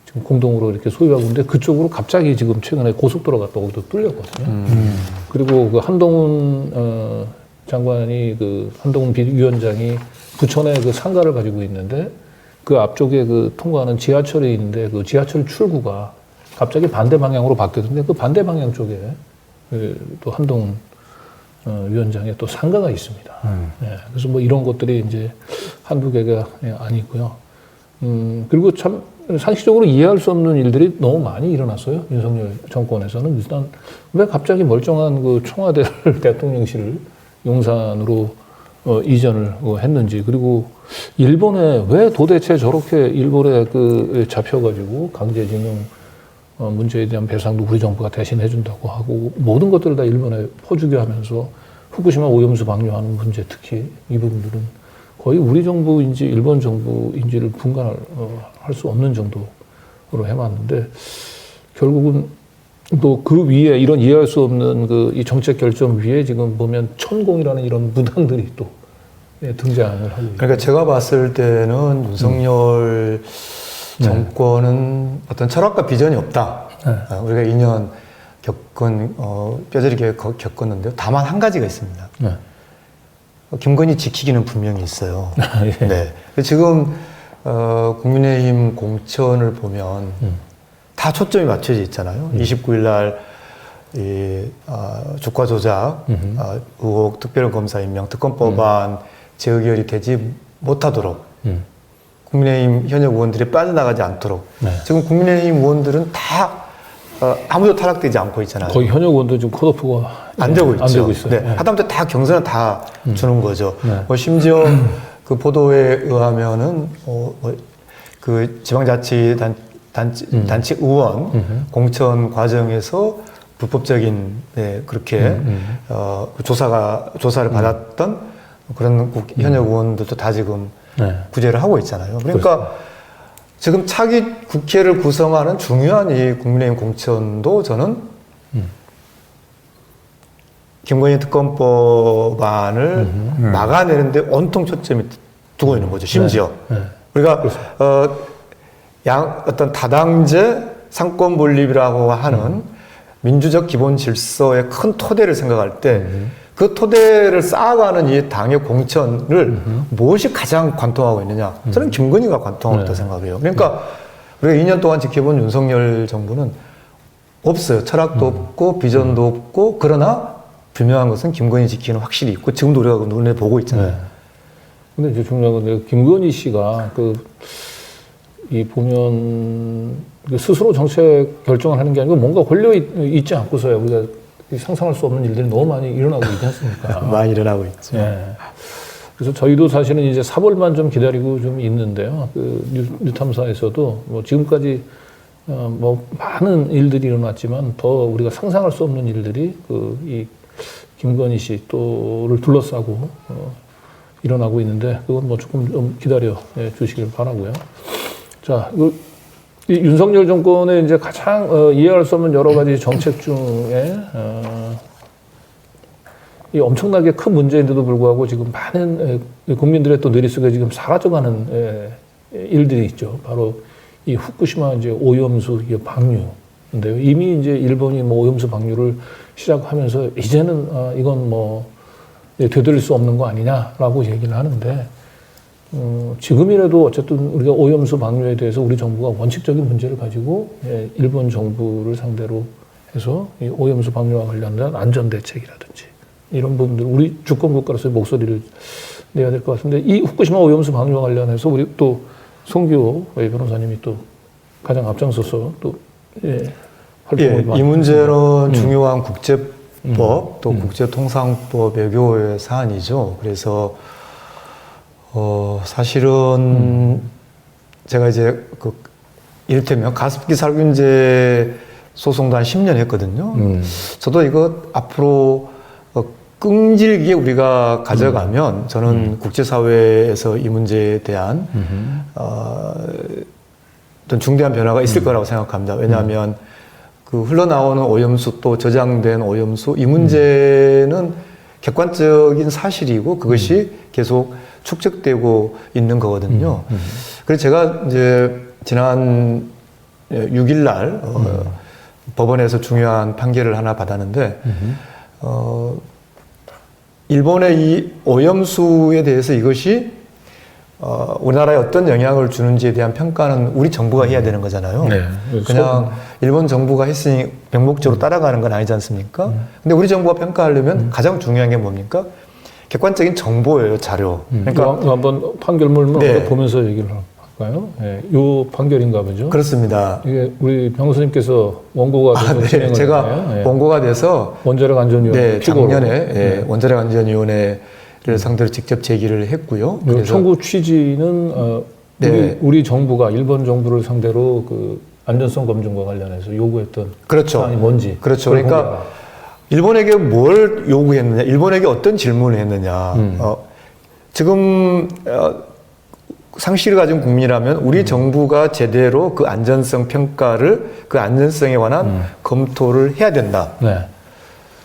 지금 공동으로 이렇게 소유하고 있는데 그쪽으로 갑자기 지금 최근에 고속도로가 또 거기도 뚫렸거든요. 그리고 그 한동훈 장관이 그 한동훈 위원장이 부천에 그 상가를 가지고 있는데 그 앞쪽에 그 통과하는 지하철이 있는데 그 지하철 출구가 갑자기 반대 방향으로 바뀌었는데 그 반대 방향 쪽에 또 한동훈 위원장의 또 상가가 있습니다. 예, 그래서 뭐 이런 것들이 이제 한두 개가 아니고요. 그리고 참 상식적으로 이해할 수 없는 일들이 너무 많이 일어났어요. 윤석열 정권에서는 일단 왜 갑자기 멀쩡한 그 청와대를 대통령실을 용산으로 이전을 했는지, 그리고 일본에 왜 도대체 저렇게 일본에 그 잡혀가지고 강제징용 문제에 대한 배상도 우리 정부가 대신 해준다고 하고 모든 것들을 다 일본에 퍼주게 하면서 후쿠시마 오염수 방류하는 문제, 특히 이 부분들은 거의 우리 정부인지 일본 정부인지를 분간할 수 없는 정도로 해왔는데, 결국은 또 그 위에 이런 이해할 수 없는 그 이 정책 결정 위에 지금 보면 천공이라는 이런 무당들이 또 등장을 하고 있습니다. 그러니까 제가 봤을 때는 윤석열 정권은 어떤 철학과 비전이 없다. 네. 우리가 2년 뼈저리게 겪었는데요. 다만 한 가지가 있습니다. 네. 김건희 지키기는 분명히 있어요. 예. 네. 지금 국민의힘 공천을 보면 다 초점이 맞춰져 있잖아요. 29일 날 주가 조작 의혹 특별검사 임명 특검법안 재의결이 되지 못하도록 국민의힘 현역 의원들이 빠져나가지 않도록 네. 지금 국민의힘 의원들은 다 아무도 탈락되지 않고 있잖아요. 거의 현역 의원도 지금 컷오프가 안 되고 있죠. 안 되고 있어요. 네. 하다못해 다 경선을 다 주는 거죠. 네. 심지어 그 보도에 의하면은 그 지방자치단체 의원 공천 과정에서 불법적인 그렇게 조사를 받았던 그런 현역 의원들도 다 지금 네. 구제를 하고 있잖아요. 그러니까 지금 차기 국회를 구성하는 중요한 이 국민의힘 공천도 저는 김건희 특검법안을 막아내는데 온통 초점이 두고 있는 거죠. 심지어 네. 우리가 어떤 다당제 상권 분립이라고 하는 민주적 기본 질서의 큰 토대를 생각할 때 그 토대를 쌓아가는 이 당의 공천을 무엇이 가장 관통하고 있느냐? 저는 김건희가 관통하고 있다고 생각해요. 그러니까 우리가 2년 동안 지켜본 윤석열 정부는 없어요. 철학도 없고 비전도 없고, 그러나 분명한 것은 김건희 지키는 확실히 있고 지금도 우리가 눈에 보고 있잖아요. 근데 이제 중요한 건 김건희 씨가 보면 스스로 정책 결정을 하는 게 아니고 뭔가 걸려 있지 않고서야 우리가 상상할 수 없는 일들이 너무 많이 일어나고 있지 않습니까? 많이 일어나고 있죠. 예. 그래서 저희도 사실은 이제 4월만 좀 기다리고 좀 있는데요. 뉴탐사에서도 뭐 지금까지 뭐 많은 일들이 일어났지만 더 우리가 상상할 수 없는 일들이 이 김건희 씨 또를 둘러싸고 일어나고 있는데, 그건 뭐 조금 좀 기다려 주시길 바라고요. 자, 이 윤석열 정권의 이제 가장 이해할 수 없는 여러 가지 정책 중에 이 엄청나게 큰 문제인데도 불구하고 지금 많은 국민들의 또 뇌리 속에 지금 사라져가는 일들이 있죠. 바로 이 후쿠시마 이제 오염수 방류인데요. 이미 이제 일본이 뭐 오염수 방류를 시작하면서 이제는 이건 뭐 되돌릴 수 없는 거 아니냐라고 얘기를 하는데, 지금이라도 어쨌든 우리가 오염수 방류에 대해서 우리 정부가 원칙적인 문제를 가지고 일본 정부를 상대로 해서 이 오염수 방류와 관련된 안전 대책이라든지 이런 부분들 우리 주권 국가로서의 목소리를 내야 될 것 같은데, 이 후쿠시마 오염수 방류와 관련해서 우리 또 송기호 변호사님이 또 가장 앞장서서 또 활동을 이 문제는 중요한 국제법 또 국제통상법 외교의 사안이죠. 그래서 사실은 제가 이제 이를테면 가습기 살균제 소송도 한 10년 했거든요. 저도 이거 앞으로 끈질기게 우리가 가져가면 저는 국제사회에서 이 문제에 대한 어떤 중대한 변화가 있을 거라고 생각합니다. 왜냐하면 그 흘러나오는 오염수 또 저장된 오염수 이 문제는 객관적인 사실이고 그것이 계속 축적되고 있는 거거든요. 그래서 제가 이제 지난 6일 날 법원에서 중요한 판결을 하나 받았는데 일본의 이 오염수에 대해서 이것이 우리나라에 어떤 영향을 주는지에 대한 평가는 우리 정부가 해야 되는 거잖아요. 네. 그냥 일본 정부가 했으니 명목적으로 따라가는 건 아니지 않습니까? 근데 우리 정부가 평가하려면 가장 중요한 게 뭡니까? 객관적인 정보예요, 자료. 그러니까 한번 판결문을 네. 보면서 얘기를 할까요? 네. 요 판결인가 보죠. 그렇습니다. 이게 우리 변호사님께서 원고가 돼서 네, 진행을 제가 했나요? 네. 원고가 돼서 원자력 안전위원회 피고로. 작년에 원자력 안전위원회를 상대로 직접 제기를 했고요. 요 청구 취지는 네. 우리 정부가 일본 정부를 상대로 그 안전성 검증과 관련해서 요구했던 그렇죠. 사안이 뭔지. 그렇죠. 그걸 그러니까 공개하라. 일본에게 뭘 요구했느냐, 일본에게 어떤 질문을 했느냐. 지금 상식을 가진 국민이라면 우리 정부가 제대로 그 안전성 평가를 그 안전성에 관한 검토를 해야 된다. 네.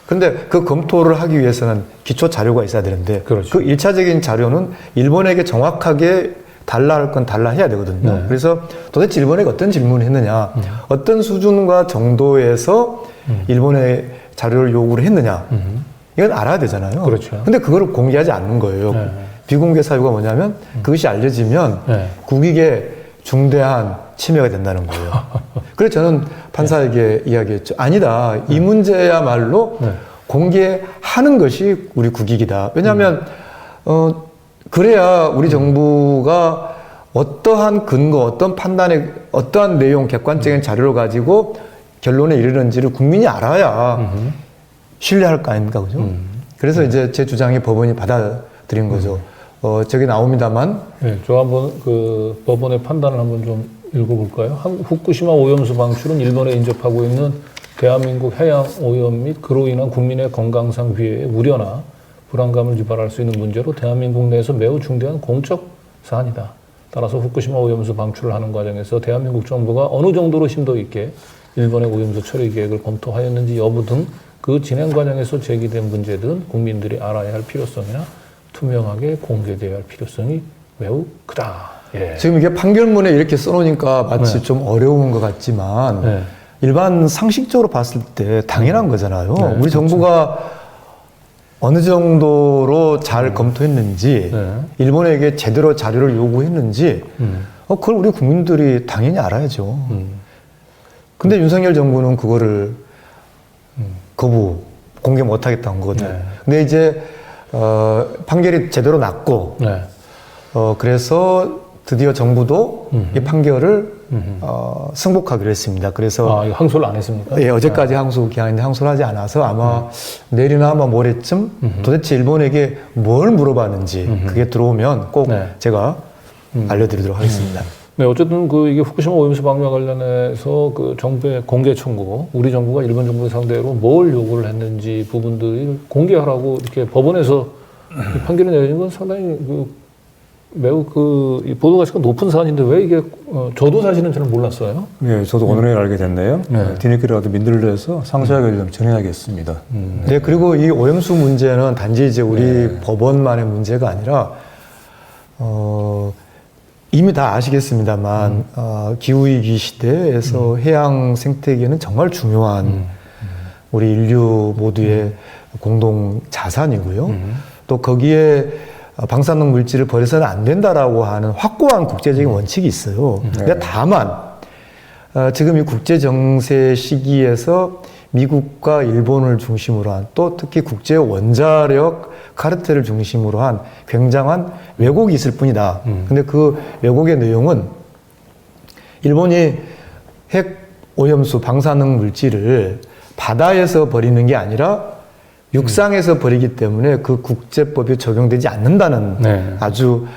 그런데 그 검토를 하기 위해서는 기초 자료가 있어야 되는데 그렇죠. 그 1차적인 자료는 일본에게 정확하게 달라 할 건 달라 해야 되거든요. 네. 그래서 도대체 일본에게 어떤 질문을 했느냐, 어떤 수준과 정도에서 일본에 자료를 요구를 했느냐, 이건 알아야 되잖아요. 그렇죠. 근데 그거를 공개하지 않는 거예요. 네. 비공개 사유가 뭐냐면 그것이 알려지면 네. 국익에 중대한 침해가 된다는 거예요. 그래서 저는 판사에게 이야기했죠. 아니다. 이 문제야말로 네. 공개하는 것이 우리 국익이다. 왜냐하면 그래야 우리 정부가 어떠한 근거, 어떤 판단에 어떠한 내용, 객관적인 자료를 가지고 결론에 이르는지를 국민이 알아야 신뢰할 거 아닙니까, 그죠? 그래서 이제 제 주장이 법원이 받아들인 거죠. 저기 나옵니다만. 네, 저 한번 그 법원의 판단을 한번 좀 읽어볼까요? 후쿠시마 오염수 방출은 일본에 인접하고 있는 대한민국 해양 오염 및 그로 인한 국민의 건강상 위해의 우려나 불안감을 유발할 수 있는 문제로 대한민국 내에서 매우 중대한 공적 사안이다. 따라서 후쿠시마 오염수 방출을 하는 과정에서 대한민국 정부가 어느 정도로 심도 있게 일본의 오염수 처리 계획을 검토하였는지 여부 등 그 진행 과정에서 제기된 문제들은 국민들이 알아야 할 필요성이나 투명하게 공개되어야 할 필요성이 매우 크다. 예. 지금 이게 판결문에 이렇게 써놓으니까 마치 좀 어려운 것 같지만 네. 일반 상식적으로 봤을 때 당연한 거잖아요. 네, 우리 그렇죠. 정부가 어느 정도로 잘 검토했는지, 네. 일본에게 제대로 자료를 요구했는지, 그걸 우리 국민들이 당연히 알아야죠. 근데 윤석열 정부는 그거를 공개 못하겠다는 거거든요. 네. 근데 이제 판결이 제대로 났고, 네. 그래서 드디어 정부도 이 판결을 승복하기로 했습니다. 그래서 이거 항소를 안 했습니까? 예, 어제까지 항소 기한인데 항소를 하지 않아서 아마 내일이나 아마 모레쯤 도대체 일본에게 뭘 물어봤는지 그게 들어오면 꼭 네. 제가 알려드리도록 하겠습니다. 네, 어쨌든 이게 후쿠시마 오염수 방류와 관련해서 그 정부의 공개 청구, 우리 정부가 일본 정부 상대로 뭘 요구를 했는지 부분들을 공개하라고 이렇게 법원에서 이 판결이 내려진 건 상당히 매우 이 보도 가치가 높은 사안인데 왜 이게 저도 사실은 잘 몰랐어요. 네, 저도 오늘에 알게 됐네요. 네. 뒤늦게라도 민들레에서 상세하게 좀 전해야겠습니다. 네, 그리고 이 오염수 문제는 단지 이제 우리 법원만의 문제가 아니라 이미 다 아시겠습니다만 기후위기 시대에서 해양 생태계는 정말 중요한 우리 인류 모두의 공동 자산이고요. 또 거기에 방사능 물질을 버려서는 안 된다라고 하는 확고한 국제적인 원칙이 있어요. 근데 다만 지금 이 국제 정세 시기에서 미국과 일본을 중심으로 한 또 특히 국제 원자력 카르텔을 중심으로 한 굉장한 왜곡이 있을 뿐이다. 근데 그 왜곡의 내용은 일본이 핵 오염수 방사능 물질을 바다에서 버리는 게 아니라 육상에서 버리기 때문에 그 국제법이 적용되지 않는다는 네. 아주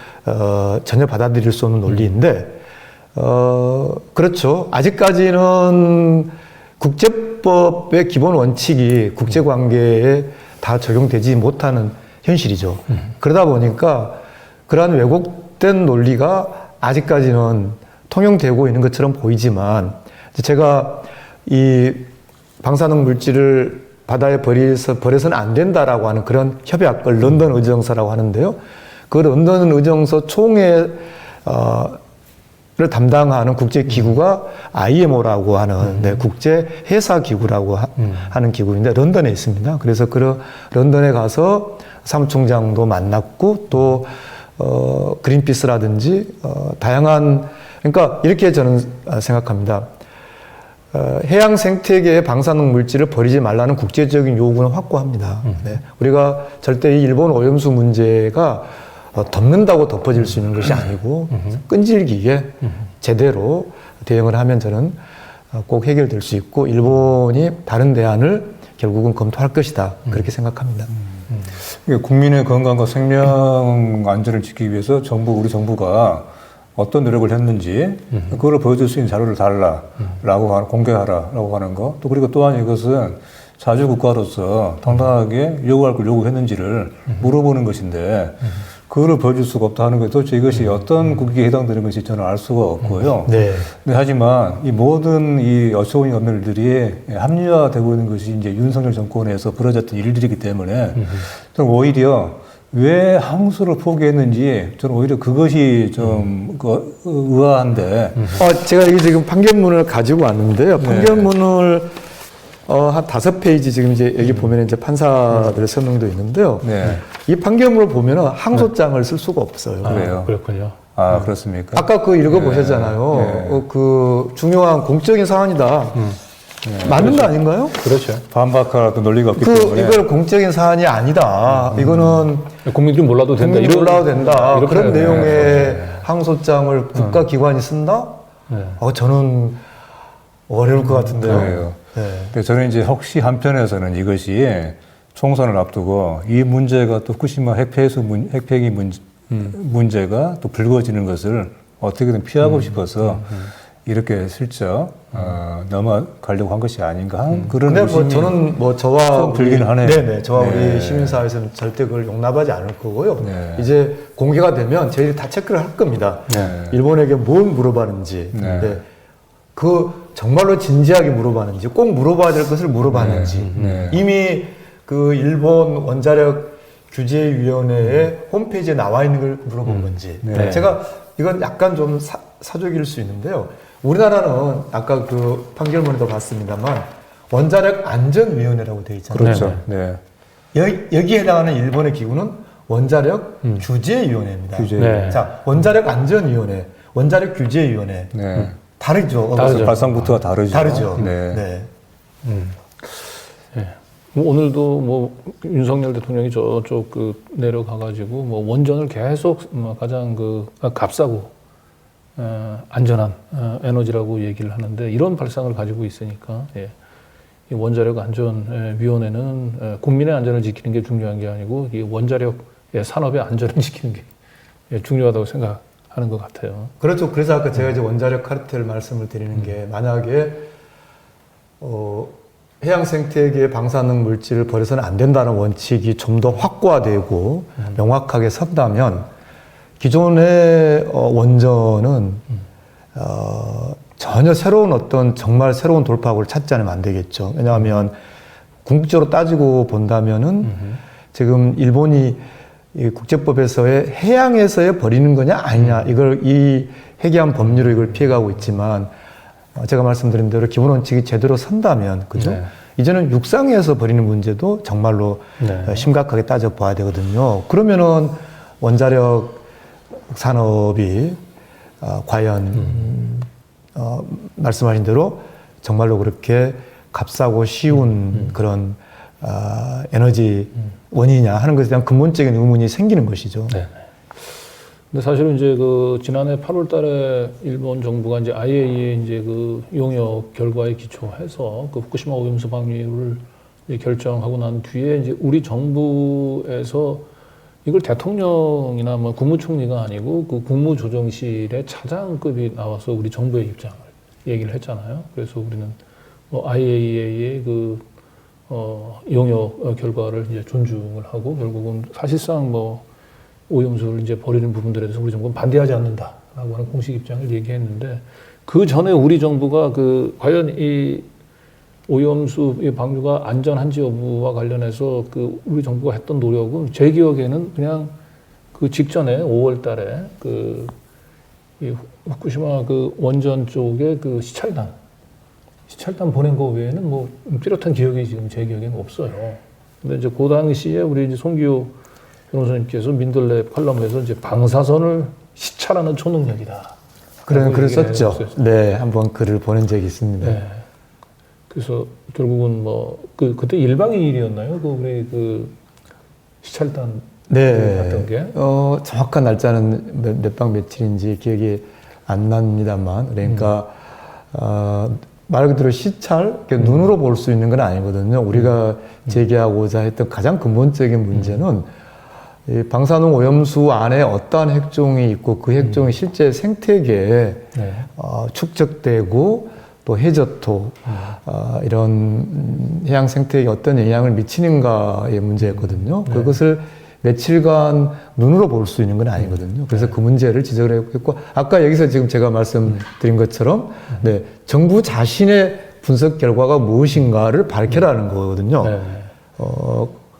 전혀 받아들일 수 없는 논리인데 그렇죠. 아직까지는 국제법의 기본 원칙이 국제관계에 다 적용되지 못하는 현실이죠. 그러다 보니까 그러한 왜곡된 논리가 아직까지는 통용되고 있는 것처럼 보이지만 제가 이 방사능 물질을 바다에 버려서는 안 된다라고 하는 그런 협약을 런던 의정서라고 하는데요. 그 런던 의정서 총회 를 담당하는 국제기구가 IMO라고 하는 국제 해사 기구라고 하는 기구인데 런던에 있습니다. 그래서 런던에 가서 사무총장도 만났고 또 그린피스라든지 다양한 그러니까 이렇게 저는 생각합니다. 해양 생태계의 방사능 물질을 버리지 말라는 국제적인 요구는 확고합니다. 네. 우리가 절대 이 일본 오염수 문제가 덮는다고 덮어질 수 있는 것이 아니고 끈질기게 제대로 대응을 하면 저는 꼭 해결될 수 있고 일본이 다른 대안을 결국은 검토할 것이다. 그렇게 생각합니다. 국민의 건강과 생명 안전을 지키기 위해서 우리 정부가 어떤 노력을 했는지 그걸 보여줄 수 있는 자료를 달라라고 공개하라라고 하는 거. 또 그리고 또한 이것은 자주 국가로서 당당하게 요구할 걸 요구했는지를 물어보는 것인데 그거를 보여줄 수가 없다 하는 게 도대체 이것이 어떤 국익에 해당되는 것이 저는 알 수가 없고요. 네. 네, 하지만 이 모든 이 어처구니 없는 일들이 합리화되고 있는 것이 이제 윤석열 정권에서 벌어졌던 일들이기 때문에 저는 오히려 왜 항소를 포기했는지 저는 오히려 그것이 좀 의아한데. 제가 이게 지금 판결문을 가지고 왔는데요. 판결문을 한 5페이지 지금 이제 여기 보면 이제 판사들의 설명도 있는데요. 네. 이 판결문을 보면은 항소장을 쓸 수가 없어요. 그래요. 그렇군요. 아, 그렇습니까? 아까 그 읽어보셨잖아요. 네. 그 중요한 공적인 사안이다. 맞는 거 아닌가요? 그렇죠. 반박할 논리가 없기 그 때문에. 이걸 공적인 사안이 아니다. 이거는 국민들이 몰라도 된다. 국민이 몰라도 된다. 이렇게 그런 해야 내용의 돼. 항소장을 국가기관이 쓴다? 네. 저는 어려울 것 같은데요. 그래요. 네. 근데 저는 이제 혹시 한편에서는 이것이 총선을 앞두고 이 문제가 또 후쿠시마 핵폐기 문제가 또 불거지는 것을 어떻게든 피하고 싶어서 이렇게 슬쩍 넘어가려고 한 것이 아닌가 하는 그런 근데 뭐 의심이 저는 뭐 저와 들기는 하네요. 네네 저와 네. 우리 시민사회에서는 절대 그걸 용납하지 않을 거고요. 네. 이제 공개가 되면 저희들이 다 체크를 할 겁니다. 네. 일본에게 뭘 물어봤는지, 네. 네. 그 정말로 진지하게 물어봤는지, 꼭 물어봐야 될 것을 물어봤는지, 네. 이미 그 일본 원자력 규제위원회의 홈페이지에 나와 있는 걸 물어본 건지. 네. 제가 이건 약간 좀 사족일 수 있는데요. 우리나라는 아까 그 판결문에도 봤습니다만 원자력 안전위원회라고 되어 있잖아요. 그렇죠. 네. 여기에 해당하는 일본의 기구는 원자력 규제위원회입니다. 규제. 네. 자, 원자력 안전위원회, 원자력 규제위원회 네. 다르죠. 다르죠. 발상부터가 다르죠. 다르죠. 네. 네. 예. 뭐 오늘도 뭐 윤석열 대통령이 저쪽 내려가가지고 뭐 원전을 계속 가장 값싸고 안전한 에너지라고 얘기를 하는데 이런 발상을 가지고 있으니까 이 원자력 안전위원회는 국민의 안전을 지키는 게 중요한 게 아니고 이 원자력 산업의 안전을 지키는 게 중요하다고 생각하는 것 같아요. 그렇죠. 그래서 아까 제가 이제 원자력 카르텔 말씀을 드리는 게 만약에 해양 생태계의 방사능 물질을 버려서는 안 된다는 원칙이 좀 더 확고화되고 명확하게 선다면 기존의 원전은 전혀 새로운 정말 새로운 돌파구를 찾지 않으면 안 되겠죠. 왜냐하면 궁극적으로 따지고 본다면은 지금 일본이 이 국제법에서의 해양에서의 버리는 거냐 아니냐 이걸 이 해괴한 법률로 이걸 피해가고 있지만 제가 말씀드린 대로 기본 원칙이 제대로 선다면 그죠? 네. 이제는 육상에서 버리는 문제도 정말로 네. 심각하게 따져봐야 되거든요. 그러면은 원자력 산업이 과연 말씀하신 대로 정말로 그렇게 값싸고 쉬운 그런 에너지 원인이냐 하는 것에 대한 근본적인 의문이 생기는 것이죠. 네. 근데 사실은 이제 지난해 8월 달에 일본 정부가 이제 IAEA 이제 용역 결과에 기초해서 후쿠시마 오염수 방류를 결정하고 난 뒤에 이제 우리 정부에서 이걸 대통령이나 뭐 국무총리가 아니고 국무조정실의 차장급이 나와서 우리 정부의 입장을 얘기를 했잖아요. 그래서 우리는 IAEA의 용역 결과를 이제 존중을 하고 결국은 사실상 오염수를 이제 버리는 부분들에 대해서 우리 정부는 반대하지 않는다라고 하는 공식 입장을 얘기했는데 그 전에 우리 정부가 과연 이 오염수 방류가 안전한지 여부와 관련해서 우리 정부가 했던 노력은 제 기억에는 그냥 직전에 5월 달에 이 후쿠시마 원전 쪽에 시찰단 보낸 거 외에는 뚜렷한 기억이 지금 제 기억에는 없어요. 근데 이제 그 당시에 우리 이제 송기호 변호사님께서 민들레 칼럼에서 이제 방사선을 시찰하는 초능력이다. 그런 글을 얘기를 썼죠. 했었어요. 네, 한번 글을 보낸 적이 있습니다. 네. 그래서 결국은 뭐 그때 일방의 일이었나요? 우리 시찰단 갔던 게. 정확한 날짜는 몇 박 며칠인지 기억이 안 납니다만, 그러니까 말 그대로 시찰, 눈으로 볼 수 있는 건 아니거든요. 우리가 제기하고자 했던 가장 근본적인 문제는 이 방사능 오염수 안에 어떠한 핵종이 있고 그 핵종이 실제 생태계에 네. 축적되고 또 해저토 이런 해양 생태계에 어떤 영향을 미치는가의 문제였거든요. 그것을 며칠간 눈으로 볼 수 있는 건 아니거든요. 그래서 그 문제를 지적을 했고, 아까 여기서 지금 제가 말씀드린 것처럼, 네, 정부 자신의 분석 결과가 무엇인가를 밝혀라는 거거든요. 네.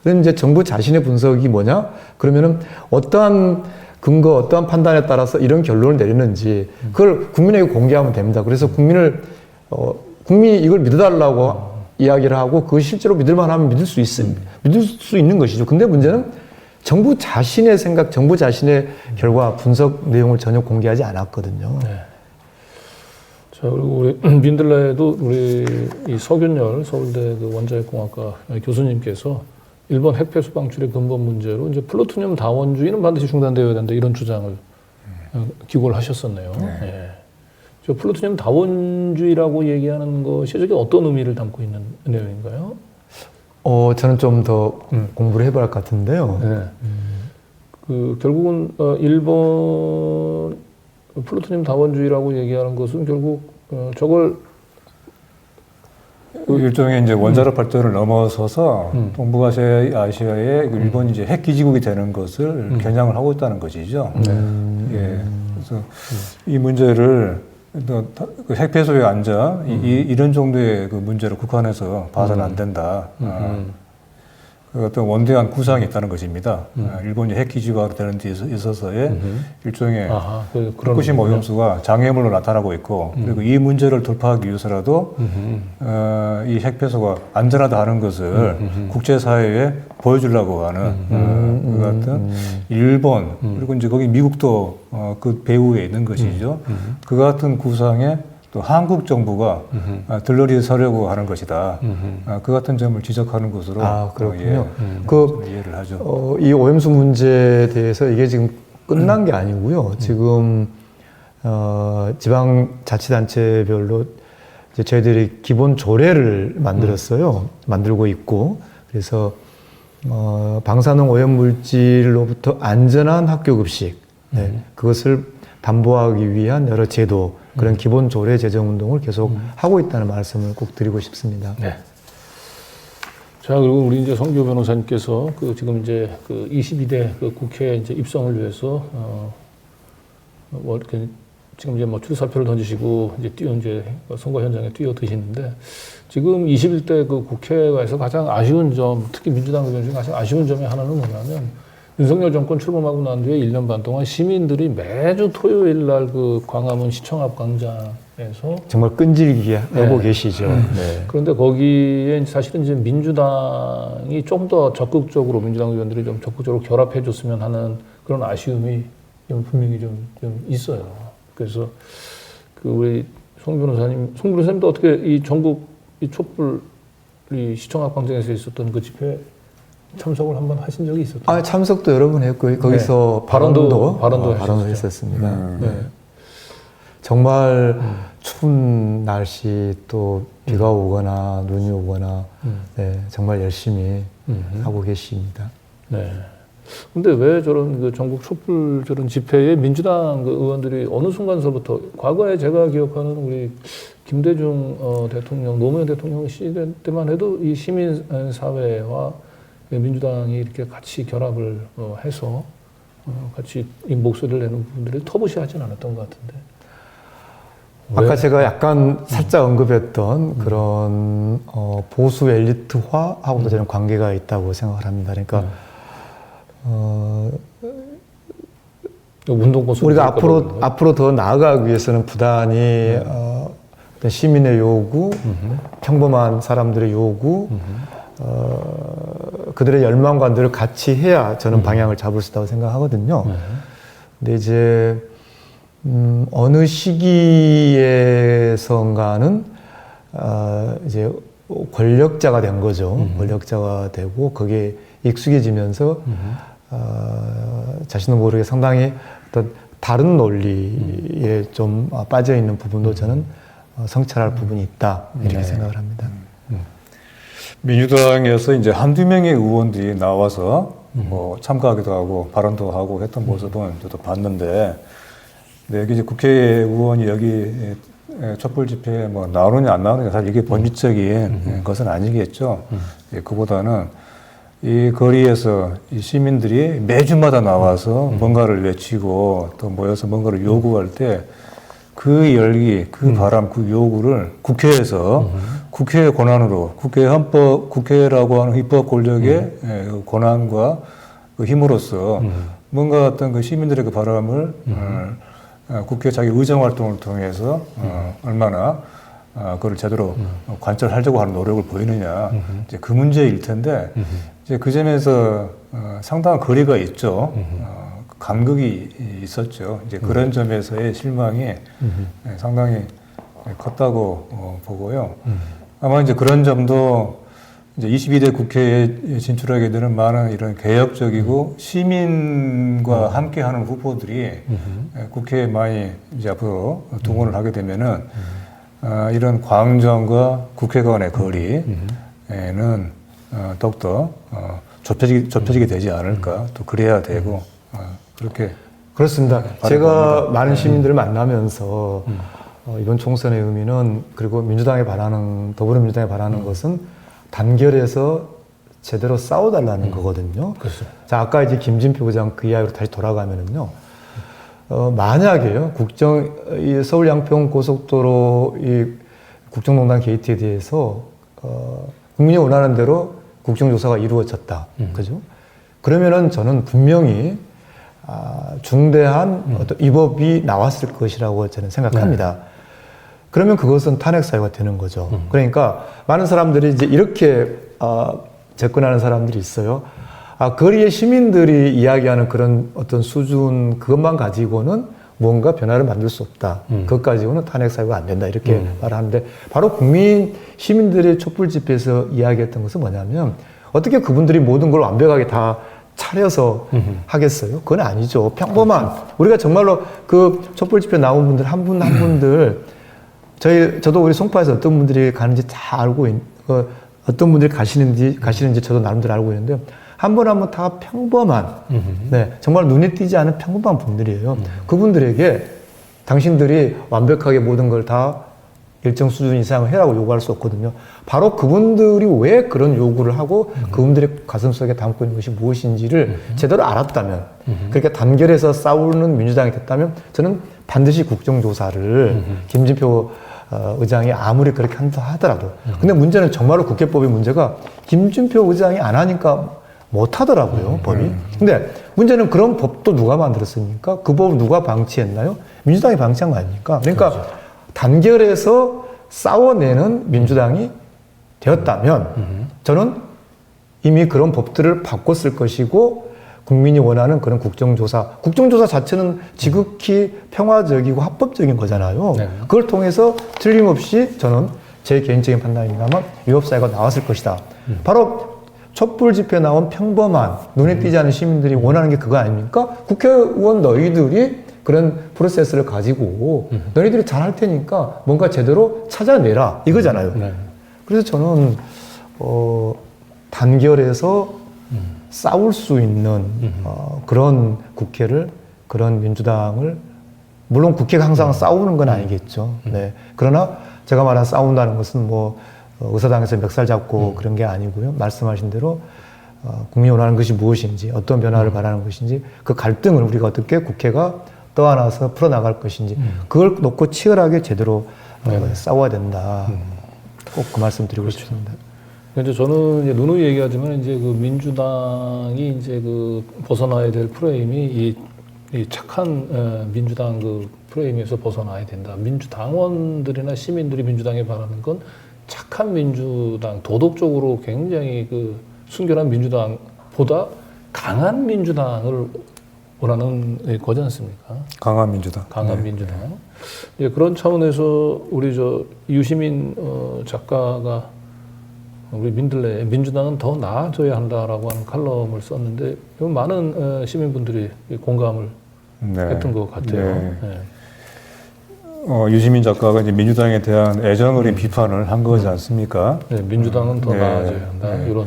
그럼 이제 정부 자신의 분석이 뭐냐? 그러면은 어떠한 근거, 어떠한 판단에 따라서 이런 결론을 내리는지 그걸 국민에게 공개하면 됩니다. 그래서 국민이 이걸 믿어달라고 이야기를 하고 그걸 실제로 믿을만 하면 믿을 수 있는 것이죠. 근데 문제는 정부 자신의 생각, 정부 자신의 결과, 분석 내용을 전혀 공개하지 않았거든요. 네. 자, 그리고 우리 민들레도 우리 이 서균열 서울대 원자핵공학과 교수님께서 일본 핵폐수 방출의 근본 문제로 이제 플루토늄 다원주의는 반드시 중단되어야 된다 이런 주장을 기고를 하셨었네요. 네. 저 플루토늄 다원주의라고 얘기하는 것이 저게 어떤 의미를 담고 있는 내용인가요? 저는 좀 더 공부를 해봐야 할 것 같은데요. 네. 결국은 일본 플루토늄 다원주의라고 얘기하는 것은 결국 저걸 일종의 이제 원자력 발전을 넘어서서 동북아시아의 일본이 이제 핵 기지국이 되는 것을 겨냥을 하고 있다는 것이죠. 예. 그래서 이 문제를 그 핵폐소의 안전 이런 정도의 그 문제를 국한해서 봐서는 안 된다. 그 어떤 원대한 구상이 있다는 것입니다. 일본이 핵 기지국가 되는 데 있어서의 일종의 후쿠시마 오염수가 장애물로 나타나고 있고, 그리고 이 문제를 돌파하기 위해서라도 이 핵폐소가 안전하다 하는 것을 국제사회에 보여주려고 하는 그 같은 일본, 그리고 이제 거기 미국도 그 배후에 있는 것이죠. 그 같은 구상에 또 한국 정부가 들러리 서려고 하는 것이다. 그 같은 점을 지적하는 것으로 그렇군요. 이해를 하죠. 이 오염수 문제에 대해서 이게 지금 끝난 게 아니고요. 지금 지방자치단체별로 이제 저희들이 기본 조례를 만들었어요. 만들고 있고, 그래서 방사능 오염 물질로부터 안전한 학교 급식, 그것을 담보하기 위한 여러 제도, 그런 기본 조례 제정 운동을 계속 하고 있다는 말씀을 꼭 드리고 싶습니다. 네. 자, 그리고 우리 이제 성규 변호사님께서 지금 이제 22대 국회 이제 입성을 위해서 지금 이제 출사표를 던지시고 이제 선거 현장에 뛰어드시는데, 지금 21대 국회에서 가장 아쉬운 점, 특히 민주당 의원 중에 가장 아쉬운 점이 하나는 뭐냐면, 윤석열 정권 출범하고 난 뒤에 1년 반 동안 시민들이 매주 토요일 날 광화문 시청 앞 광장에서 정말 끈질기게 하고 계시죠. 네. 그런데 거기에 사실은 이제 민주당이 좀 더 적극적으로, 민주당 의원들이 좀 적극적으로 결합해 줬으면 하는 그런 아쉬움이 분명히 좀 있어요. 그래서 우리 송 변호사님도 어떻게 이 전국 이 촛불 이 시청 앞 광장에서 있었던 그 집회 참석을 한번 하신 적이 있었죠? 참석도 여러 번 했고, 거기서 발언도 했었습니다. 네. 정말 추운 날씨, 또 비가 오거나 눈이 오거나, 네, 정말 열심히 하고 계십니다. 네. 근데 왜 저런 전국 촛불 저런 집회에 민주당 의원들이 어느 순간서부터, 과거에 제가 기억하는 우리 김대중 대통령, 노무현 대통령 시대 때만 해도 이 시민사회와 민주당이 이렇게 같이 결합을 해서 같이 이 목소리를 내는 부분들이 터부시하진 않았던 것 같은데. 아까 제가 약간 살짝 언급했던 그런 보수 엘리트화하고도 저는 관계가 있다고 생각을 합니다. 그러니까 우리가 앞으로 더 나아가기 위해서는 부단히 어떤 시민의 요구, 평범한 사람들의 요구, 그들의 열망관들을 같이 해야 저는 방향을 잡을 수 있다고 생각하거든요. 근데 이제 어느 시기에선가는 이제 권력자가 된 거죠. 권력자가 되고 거기에 익숙해지면서 자신도 모르게 상당히 어떤 다른 논리에 좀 빠져 있는 부분도 저는 성찰할 부분이 있다 이렇게 생각을 합니다. 민주당에서 이제 한두 명의 의원들이 나와서 뭐 참가하기도 하고 발언도 하고 했던 모습은 저도 봤는데, 근데 여기 이제 국회의원이 여기 촛불 집회에 뭐 나오느냐 안 나오느냐 사실 이게 본질적인 것은 아니겠죠. 예, 그보다는 이 거리에서 이 시민들이 매주마다 나와서 뭔가를 외치고 또 모여서 뭔가를 요구할 때 그 열기, 그 바람, 그 요구를 국회에서 국회의 권한으로, 국회라고 하는 입법 권력의 권한과 그 힘으로써 뭔가 어떤 그 시민들의 그 바람을 국회 자기 의정 활동을 통해서 얼마나 그걸 제대로 관철하려고 하는 노력을 보이느냐, 이제 그 문제일 텐데, 이제 그 점에서 상당한 거리가 있죠. 간극이 있었죠. 이제 그런 점에서의 실망이 상당히 컸다고 보고요. 아마 이제 그런 점도 이제 22대 국회에 진출하게 되는 많은 이런 개혁적이고 시민과 함께하는 후보들이 국회에 많이 이제 앞으로 동원을 하게 되면은 이런 광장과 국회 간의 거리에는 더욱더 좁혀지게 되지 않을까, 또 그래야 되고 그렇게 그렇습니다. 제가 많은 시민들을 만나면서 이번 총선의 의미는, 그리고 민주당이 바라는, 더불어민주당이 바라는 것은 단결해서 제대로 싸워달라는 거거든요. 그렇죠. 자, 아까 이제 김진표 의장 그 이야기로 다시 돌아가면은요, 만약에요, 이 서울 양평 고속도로 이 국정농단 게이트에 대해서, 국민이 원하는 대로 국정조사가 이루어졌다. 그죠? 그러면은 저는 분명히 중대한 어떤 위법이 나왔을 것이라고 저는 생각합니다. 그러면 그것은 탄핵 사유가 되는 거죠. 그러니까 많은 사람들이 이제 이렇게 접근하는 사람들이 있어요. 거리의 시민들이 이야기하는 그런 어떤 수준, 그것만 가지고는 뭔가 변화를 만들 수 없다. 그것 가지고는 탄핵 사유가 안 된다. 이렇게 말하는데, 바로 시민들의 촛불 집회에서 이야기했던 것은 뭐냐면, 어떻게 그분들이 모든 걸 완벽하게 다 차려서 하겠어요? 그건 아니죠. 평범한, 우리가 정말로 그 촛불 집회 나온 분들 한 분 한 분들, 저도 우리 송파에서 어떤 분들이 가는지 다 알고 어떤 분들이 가시는지 저도 나름대로 알고 있는데요. 한 분 한 분 다 평범한, 네, 정말 눈에 띄지 않은 평범한 분들이에요. 그분들에게 당신들이 완벽하게 모든 걸 다 일정 수준 이상을 해라고 요구할 수 없거든요. 바로 그분들이 왜 그런 요구를 하고 그분들의 가슴속에 담고 있는 것이 무엇인지를 제대로 알았다면, 그러니까 단결해서 싸우는 민주당이 됐다면, 저는 반드시 국정조사를 김진표 의장이 아무리 그렇게 한다 하더라도, 근데 문제는 정말로 국회법의 문제가 김진표 의장이 안 하니까 못 하더라고요, 법이. 근데 문제는 그런 법도 누가 만들었습니까? 그 법을 누가 방치했나요? 민주당이 방치한 거 아닙니까? 그러니까 그렇죠. 단결해서 싸워내는 민주당이 되었다면 저는 이미 그런 법들을 바꿨을 것이고, 국민이 원하는 그런 국정조사 자체는 지극히 평화적이고 합법적인 거잖아요. 네. 그걸 통해서 틀림없이 저는 제 개인적인 판단입니다만 위법사유가 나왔을 것이다. 바로 촛불 집회에 나온 평범한 눈에 띄지 않는 시민들이 원하는 게 그거 아닙니까? 국회의원 너희들이 그런 프로세스를 가지고 너희들이 잘할 테니까 뭔가 제대로 찾아내라 이거잖아요. 네. 그래서 저는 단결해서 싸울 수 있는 그런 국회를, 그런 민주당을, 물론 국회가 항상 싸우는 건 아니겠죠. 네. 그러나 제가 말한 싸운다는 것은 뭐 의사당에서 멱살 잡고 그런 게 아니고요. 말씀하신 대로 국민이 원하는 것이 무엇인지, 어떤 변화를 바라는 것인지, 그 갈등을 우리가 어떻게 국회가 떠안아서 풀어나갈 것인지, 그걸 놓고 치열하게 제대로 싸워야 된다. 꼭 그 말씀 드리고 싶습니다. 이제 저는 이제 누누이 얘기하지만, 이제 그 민주당이 이제 그 벗어나야 될 프레임이 이 착한 민주당 그 프레임에서 벗어나야 된다. 민주당원들이나 시민들이 민주당에 바라는 건 착한 민주당, 도덕적으로 굉장히 그 순결한 민주당보다 강한 민주당을 원하는 거지 않습니까? 강한 민주당. 강한 민주당. 예, 그런 차원에서 우리 유시민 작가가 우리 민들레 민주당은 더 나아져야 한다라고 하는 칼럼을 썼는데 많은 시민분들이 공감을 했던 것 같아요. 네. 네. 유시민 작가가 이제 민주당에 대한 애정 어린 비판을 한 거지 않습니까? 네, 민주당은 더 네. 나아져야 한다. 네. 이런.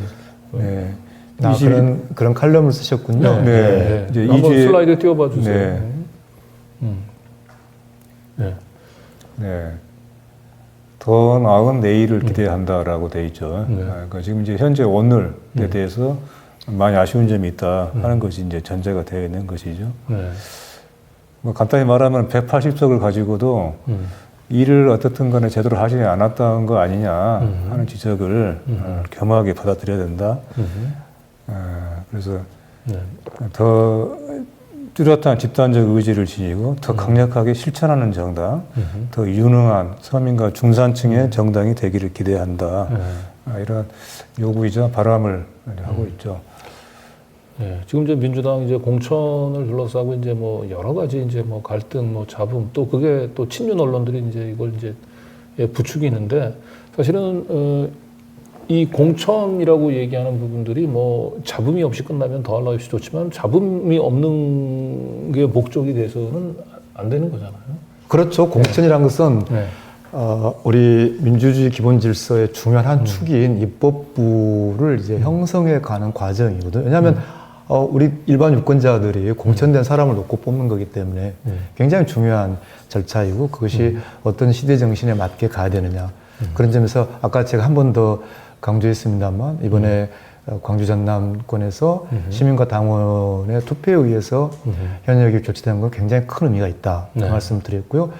네. 그런 칼럼을 쓰셨군요. 네. 이제 한번 이주에- 슬라이드 띄워봐 주세요. 네. 네. 네. 더 나은 내일을 기대한다라고 돼 있죠. 네. 그러니까 지금 이제 현재 오늘에 대해서 많이 아쉬운 점이 있다 하는 것이 이제 전제가 되어 있는 것이죠. 네. 뭐 간단히 말하면 180석을 가지고도 일을 어떻든 간에 제대로 하지 않았다는 거 아니냐 하는 지적을 겸허하게 받아들여야 된다. 그래서 네. 더 뚜렷한 집단적 의지를 지니고 더 강력하게 실천하는 정당, 더 유능한 서민과 중산층의 정당이 되기를 기대한다. 이런 요구이자 바람을 하고 있죠. 네, 지금 이제 민주당 이제 공천을 둘러싸고 이제 뭐 여러 가지 이제 뭐 갈등, 뭐 잡음, 또 그게 또 친윤 언론들이 이제 이걸 이제 부추기는데 사실은 이 공천이라고 얘기하는 부분들이 뭐 잡음이 없이 끝나면 더할 나위 좋지만 잡음이 없는 게 목적이 돼서는 안 되는 거잖아요. 그렇죠. 공천이란 것은 네. 우리 민주주의 기본 질서의 중요한 한 축인 입법부를 이제 형성해 가는 과정이거든요. 왜냐하면 우리 일반 유권자들이 공천된 사람을 놓고 뽑는 거기 때문에 굉장히 중요한 절차이고 그것이 어떤 시대 정신에 맞게 가야 되느냐. 그런 점에서 아까 제가 한 번 더 강조했습니다만 이번에 광주 전남권에서 시민과 당원의 투표에 의해서 현역이 교체된 건 굉장히 큰 의미가 있다. 그 네. 말씀드렸고요.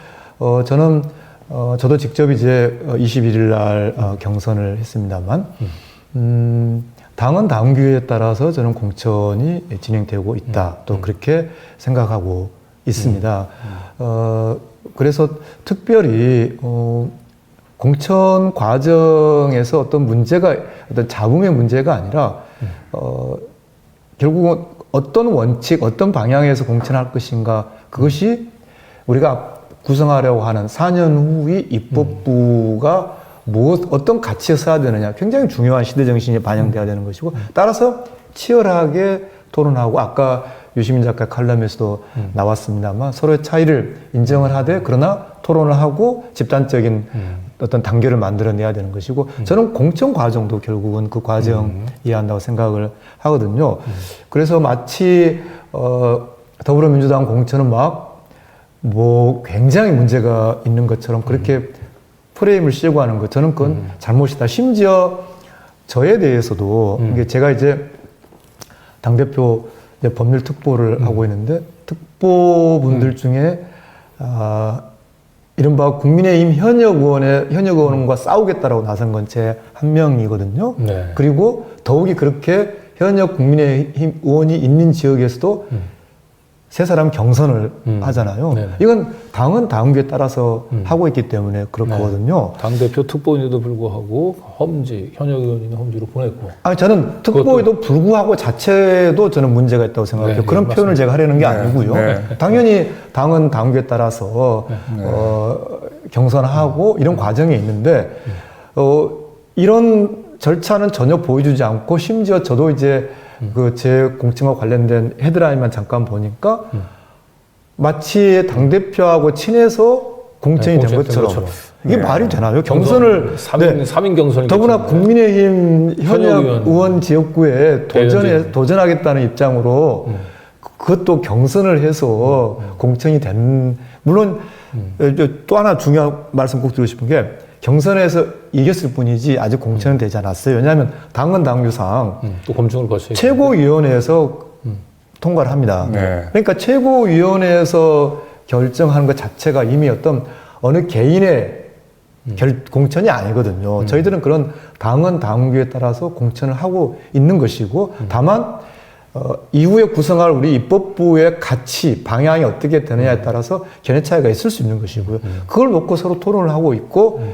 저는 저도 직접 이제 21일 날 경선을 했습니다만 당헌 당규에 따라서 저는 공천이 진행되고 있다. 또 그렇게 생각하고 있습니다. 그래서 특별히 공천 과정에서 어떤 문제가 어떤 잡음의 문제가 아니라 결국은 어떤 원칙, 어떤 방향에서 공천할 것인가 그것이 우리가 구성하려고 하는 4년 후의 입법부가 어떤 가치에 서야 되느냐 굉장히 중요한 시대 정신이 반영돼야 되는 것이고 따라서 치열하게 토론하고 아까 유시민 작가 칼럼에서도 나왔습니다만 서로의 차이를 인정을 하되 그러나 토론을 하고 집단적인 어떤 단계를 만들어내야 되는 것이고 저는 공천 과정도 결국은 그 과정 이해한다고 생각을 하거든요. 그래서 마치 더불어민주당 공천은 뭐 굉장히 문제가 있는 것처럼 그렇게 프레임을 씌우고 하는 것 저는 그건 잘못이다. 심지어 저에 대해서도 이게 제가 이제 당대표 이제 법률 특보를 하고 있는데 특보분들 중에 이른바 국민의힘 현역 의원과 싸우겠다라고 나선 건 제 한 명이거든요. 네. 그리고 더욱이 그렇게 현역 국민의힘 의원이 있는 지역에서도 세 사람 경선을 하잖아요. 네네. 이건 당은 당규에 따라서 하고 있기 때문에 그렇거든요. 당대표 특보인데도 불구하고 험지, 현역 의원이나 험지로 보냈고. 아니, 저는 특보에도 불구하고 자체도 저는 문제가 있다고 생각해요. 네, 그런 네, 표현을 제가 하려는 게 아니고요. 네. 당연히 당은 당규에 따라서 경선하고 이런 과정이 있는데 이런 절차는 전혀 보여주지 않고 심지어 저도 이제 그 제 공천과 관련된 헤드라인만 잠깐 보니까 마치 당대표하고 친해서 공천이 된 것처럼 이게 말이 되나요? 경선을 3인 경선이 더구나 국민의힘 현역 의원 지역구에 도전하겠다는 입장으로 그것도 경선을 해서 공천이 된 물론 또 하나 중요한 말씀 꼭 드리고 싶은 게 경선에서 이겼을 뿐이지 아직 공천은 되지 않았어요. 왜냐하면 당헌 당규상 또 검증을 거쳐야 최고위원회에서 통과를 합니다. 네. 그러니까 최고위원회에서 결정하는 것 자체가 이미 어떤 어느 개인의 공천이 아니거든요. 저희들은 그런 당헌 당규에 따라서 공천을 하고 있는 것이고 다만 이후에 구성할 우리 입법부의 가치, 방향이 어떻게 되느냐에 따라서 견해 차이가 있을 수 있는 것이고요. 그걸 놓고 서로 토론을 하고 있고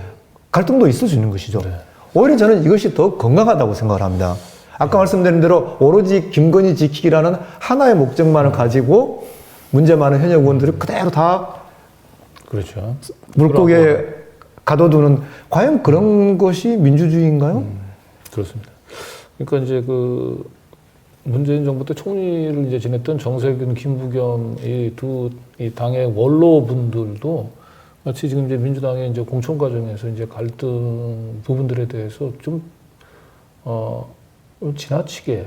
갈등도 있을 수 있는 것이죠. 네. 오히려 저는 이것이 더 건강하다고 생각을 합니다. 아까 말씀드린 대로 오로지 김건희 지키기라는 하나의 목적만을 가지고 문제 많은 현역 의원들을 그대로 다 그렇죠. 물고기에 가둬두는 과연 그런 것이 민주주의인가요? 그렇습니다. 그러니까 이제 그 문재인 정부 때 총리를 이제 지냈던 정세균, 김부겸 이 당의 원로분들도 마치 지금 이제 민주당의 이제 공천 과정에서 이제 갈등 부분들에 대해서 좀 지나치게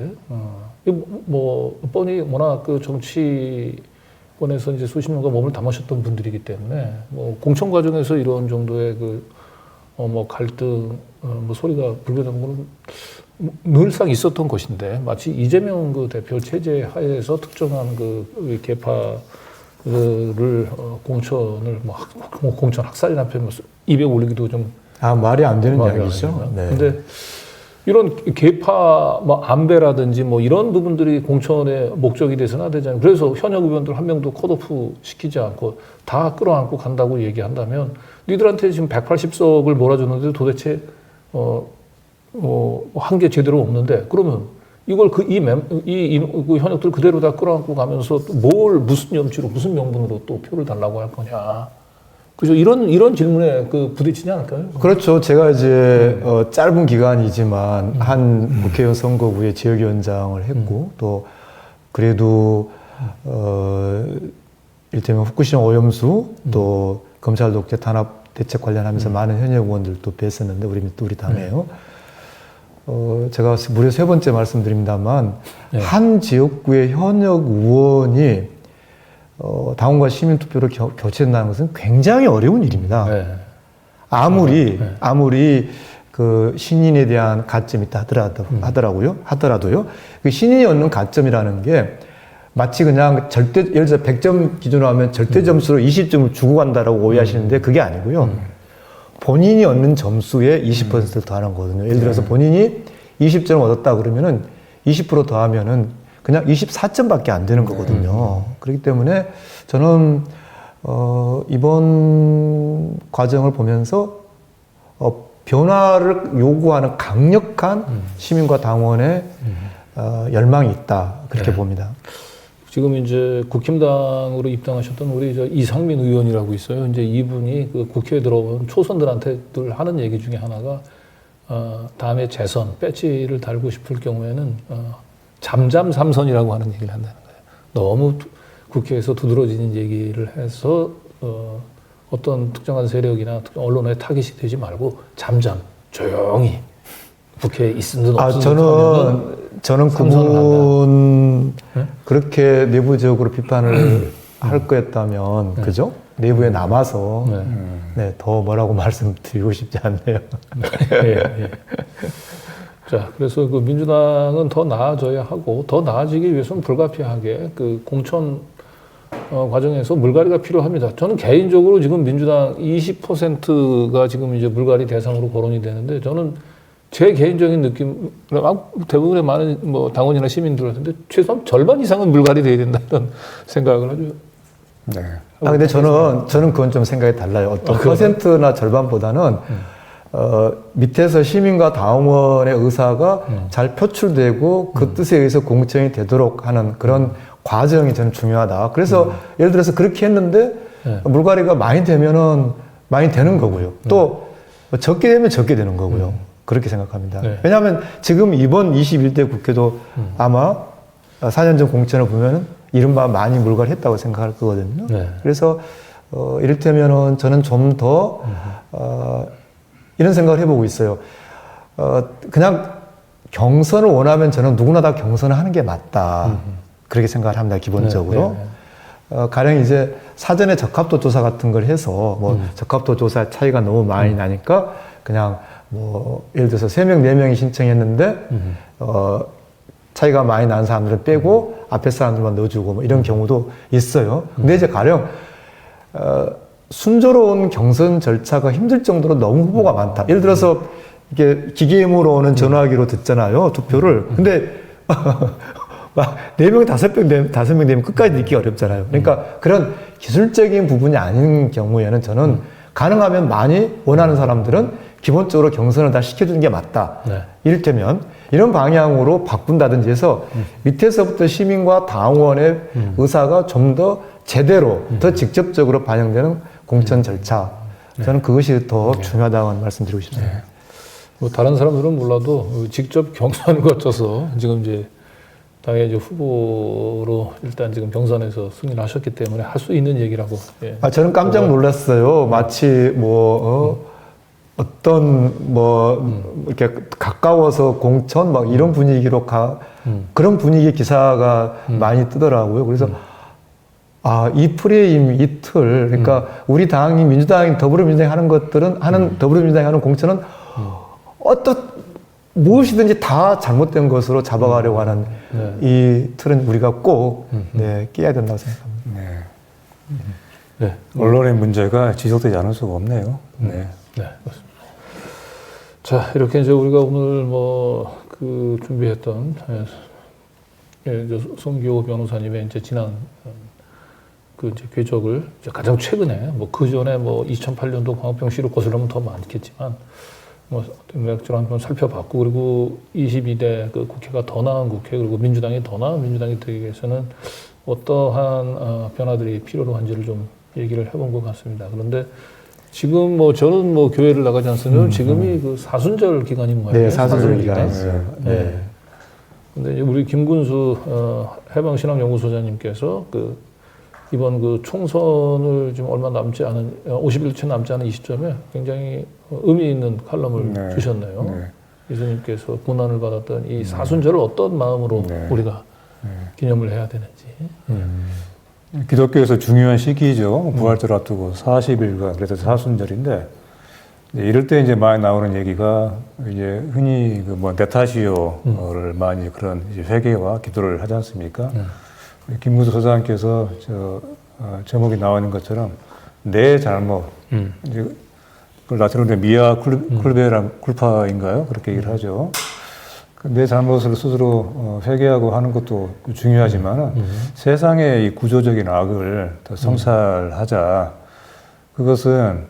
뭐 뻔히 워낙 그 정치권에서 이제 수십 년간 몸을 담으셨던 분들이기 때문에 뭐 공천 과정에서 이런 정도의 뭐 갈등 뭐 소리가 불거지는 거는 늘상 있었던 것인데 마치 이재명 그 대표 체제 하에서 특정한 그 계파를 공천을 뭐 공천 학살이나 표현 입에 올리기도 좀 말이 안 되는 말이 이야기죠. 네. 근데 이런 계파 뭐 안배라든지 뭐 이런 부분들이 공천의 목적이 돼서는 안 되잖아요. 그래서 현역 의원들 한 명도 컷오프 시키지 않고 다 끌어안고 간다고 얘기한다면 니들한테 지금 180석을 몰아줬는데 도대체 한 게 제대로 없는데 그러면 이걸 그 현역들 그대로 다 끌어안고 가면서 무슨 염치로 무슨 명분으로 또 표를 달라고 할 거냐. 그죠? 이런 질문에 부딪히지 않을까요? 그렇죠. 제가 이제 짧은 기간이지만 한 국회의원 선거구에 지역위원장을 했고 또 그래도 일테면 후쿠시마 오염수 또 검찰 독재 탄압 대책 관련하면서 많은 현역 의원들도 뵀었는데 우리 당에요. 제가 무려 3번째 말씀드립니다만 네. 한 지역구의 현역 의원이 당원과 시민투표로 교체된다는 것은 굉장히 어려운 일입니다. 네. 아무리 그 신인에 대한 가점이 있다 하더라도요. 그 신인이 얻는 가점이라는 게 마치 그냥 예를 들어 100점 기준으로 하면 절대 점수로 20점을 주고 간다라고 오해하시는데 그게 아니고요. 본인이 얻는 점수에 20%를 더하는 거거든요. 예를 들어서 본인이 20점을 얻었다 그러면은 20% 더하면은 그냥 24점밖에 안 되는 거거든요. 그렇기 때문에 저는 이번 과정을 보면서 변화를 요구하는 강력한 시민과 당원의 열망이 있다 그렇게 봅니다. 지금 이제 국힘당으로 입당하셨던 우리 이상민 의원이라고 있어요. 이제 이분이 그 국회에 들어온 초선들한테 늘 하는 얘기 중에 하나가 다음에 재선 배지를 달고 싶을 경우에는 잠잠 삼선이라고 하는 얘기를 한다는 거예요. 너무 국회에서 두드러지는 얘기를 해서 어떤 특정한 세력이나 언론에 타깃이 되지 말고 잠잠 조용히 국회에 있은 듯 없은 듯 저는 그분 그렇게 내부적으로 비판을 할 거였다면 그죠? 내부에 남아서 더 뭐라고 말씀드리고 싶지 않네요. 예. 자, 그래서 그 민주당은 더 나아져야 하고 더 나아지기 위해서는 불가피하게 그 공천 과정에서 물갈이가 필요합니다. 저는 개인적으로 지금 민주당 20%가 지금 이제 물갈이 대상으로 거론이 되는데 저는 제 개인적인 느낌, 대부분의 많은 뭐 당원이나 시민들한테 최소한 절반 이상은 물갈이 돼야 된다 이런 생각을 하죠. 네. 근데 저는 그건 좀 생각이 달라요. 어떤 퍼센트나 절반보다는 밑에서 시민과 당원의 의사가 잘 표출되고 그 뜻에 의해서 공천이 되도록 하는 그런 과정이 저는 중요하다. 그래서 예를 들어서 그렇게 했는데 물갈이가 많이 되면은 많이 되는 거고요. 또 적게 되면 적게 되는 거고요. 그렇게 생각합니다. 네. 왜냐하면 지금 이번 21대 국회도 아마 4년 전 공천을 보면은 이른바 많이 물갈이 했다고 생각할 거거든요. 네. 그래서 이를테면은 저는 좀 더 이런 생각을 해보고 있어요. 그냥 경선을 원하면 저는 누구나 다 경선을 하는 게 맞다. 그렇게 생각을 합니다. 기본적으로. 가령 이제 사전에 적합도 조사 같은 걸 해서 뭐 적합도 조사 차이가 너무 많이 나니까 그냥 뭐 예를 들어서 3명, 4명이 신청했는데 차이가 많이 나는 사람들은 빼고 앞에 사람들만 넣어주고 뭐 이런 경우도 있어요. 근데 이제 가령 순조로운 경선 절차가 힘들 정도로 너무 후보가 많다. 예를 들어서 이게 기계음으로 오는 전화기로 듣잖아요. 투표를. 근데 막 4명, 5명 되면 끝까지 듣기 어렵잖아요. 그러니까 그런 기술적인 부분이 아닌 경우에는 저는 가능하면 많이 원하는 사람들은 기본적으로 경선을 다 시켜주는 게 맞다. 네. 이를테면 이런 방향으로 바꾼다든지 해서 밑에서부터 시민과 당원의 의사가 좀 더 제대로 더 직접적으로 반영되는 공천 절차. 저는 그것이 더 중요하다고 말씀드리고 싶습니다. 뭐 다른 사람들은 몰라도 직접 경선을 거쳐서 지금 이제 당의 이제 후보로 일단 지금 경선에서 승리를 하셨기 때문에 할 수 있는 얘기라고. 예. 저는 깜짝 놀랐어요. 마치 어떤 이렇게 가까워서 공천 막 이런 분위기로 그런 분위기의 기사가 많이 뜨더라고요. 그래서 이 프레임, 이 틀, 그러니까 우리 당이 민주당이 더불어민주당이 하는 것들은 더불어민주당이 하는 공천은 무엇이든지 다 잘못된 것으로 잡아가려고 하는 이 틀은 우리가 꼭 깨야 된다고 생각합니다. 네. 언론의 문제가 지속되지 않을 수가 없네요. 네. 네, 맞습니다. 자, 이렇게 이제 우리가 오늘 준비했던 이제 송기호 변호사님의 이제 지난 이제 궤적을 이제 가장 최근에 그 전에 2008년도 광우병 시루꽃을 더 많겠지만 맥주를 한번 살펴봤고, 그리고 22대 그 국회가 더 나은 국회, 그리고 민주당이 더 나은 민주당이 되기 위해서는 어떠한 변화들이 필요로 한지를 좀 얘기를 해본 것 같습니다. 그런데 지금 저는 교회를 나가지 않습니다. 지금이 그 사순절 기간인 모양이에요. 네, 사순절 기간이죠. 네. 근데 우리 김군수 해방신앙연구소장님께서 이번 총선을 지금 얼마 남지 않은 50일째 남지 않은 이 시점에 굉장히 의미 있는 칼럼을 주셨네요. 예수님께서 고난을 받았던 이 사순절을 어떤 마음으로 우리가 기념을 해야 되는지. 기독교에서 중요한 시기죠. 부활절 앞두고 40일간 그래서 사순절인데, 이럴 때 이제 많이 나오는 얘기가 이제 흔히 네타시오를 많이 그런 이제 회개와 기도를 하지 않습니까? 김문수 소장님께서 제목이 나오는 것처럼 내 잘못, 이제 그걸 라틴어로 미아 쿨베랑 쿨파인가요? 그렇게 얘기를 하죠. 내 잘못을 스스로 회개하고 하는 것도 중요하지만 세상의 이 구조적인 악을 더 성찰하자. 그것은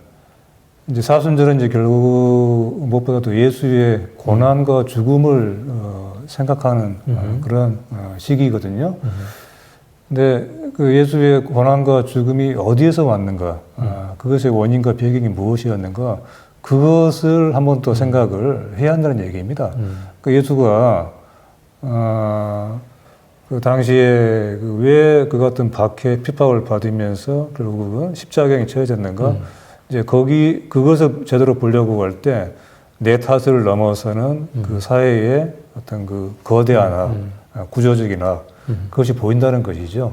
이제 사순절은 이제 결국 무엇보다도 예수의 고난과 죽음을 생각하는 그런 시기거든요. 근데 그 예수의 고난과 죽음이 어디에서 왔는가, 그것의 원인과 배경이 무엇이었는가, 그것을 한번 또 생각을 해야 한다는 얘기입니다. 그 예수가 그 당시에 왜 그 같은 박해 핍박을 받으면서 결국은 십자가에 처해졌는가, 이제 그것을 제대로 보려고 할 때 내 탓을 넘어서는 그 사회의 어떤 그 거대한 구조적인 악, 그것이 보인다는 것이죠.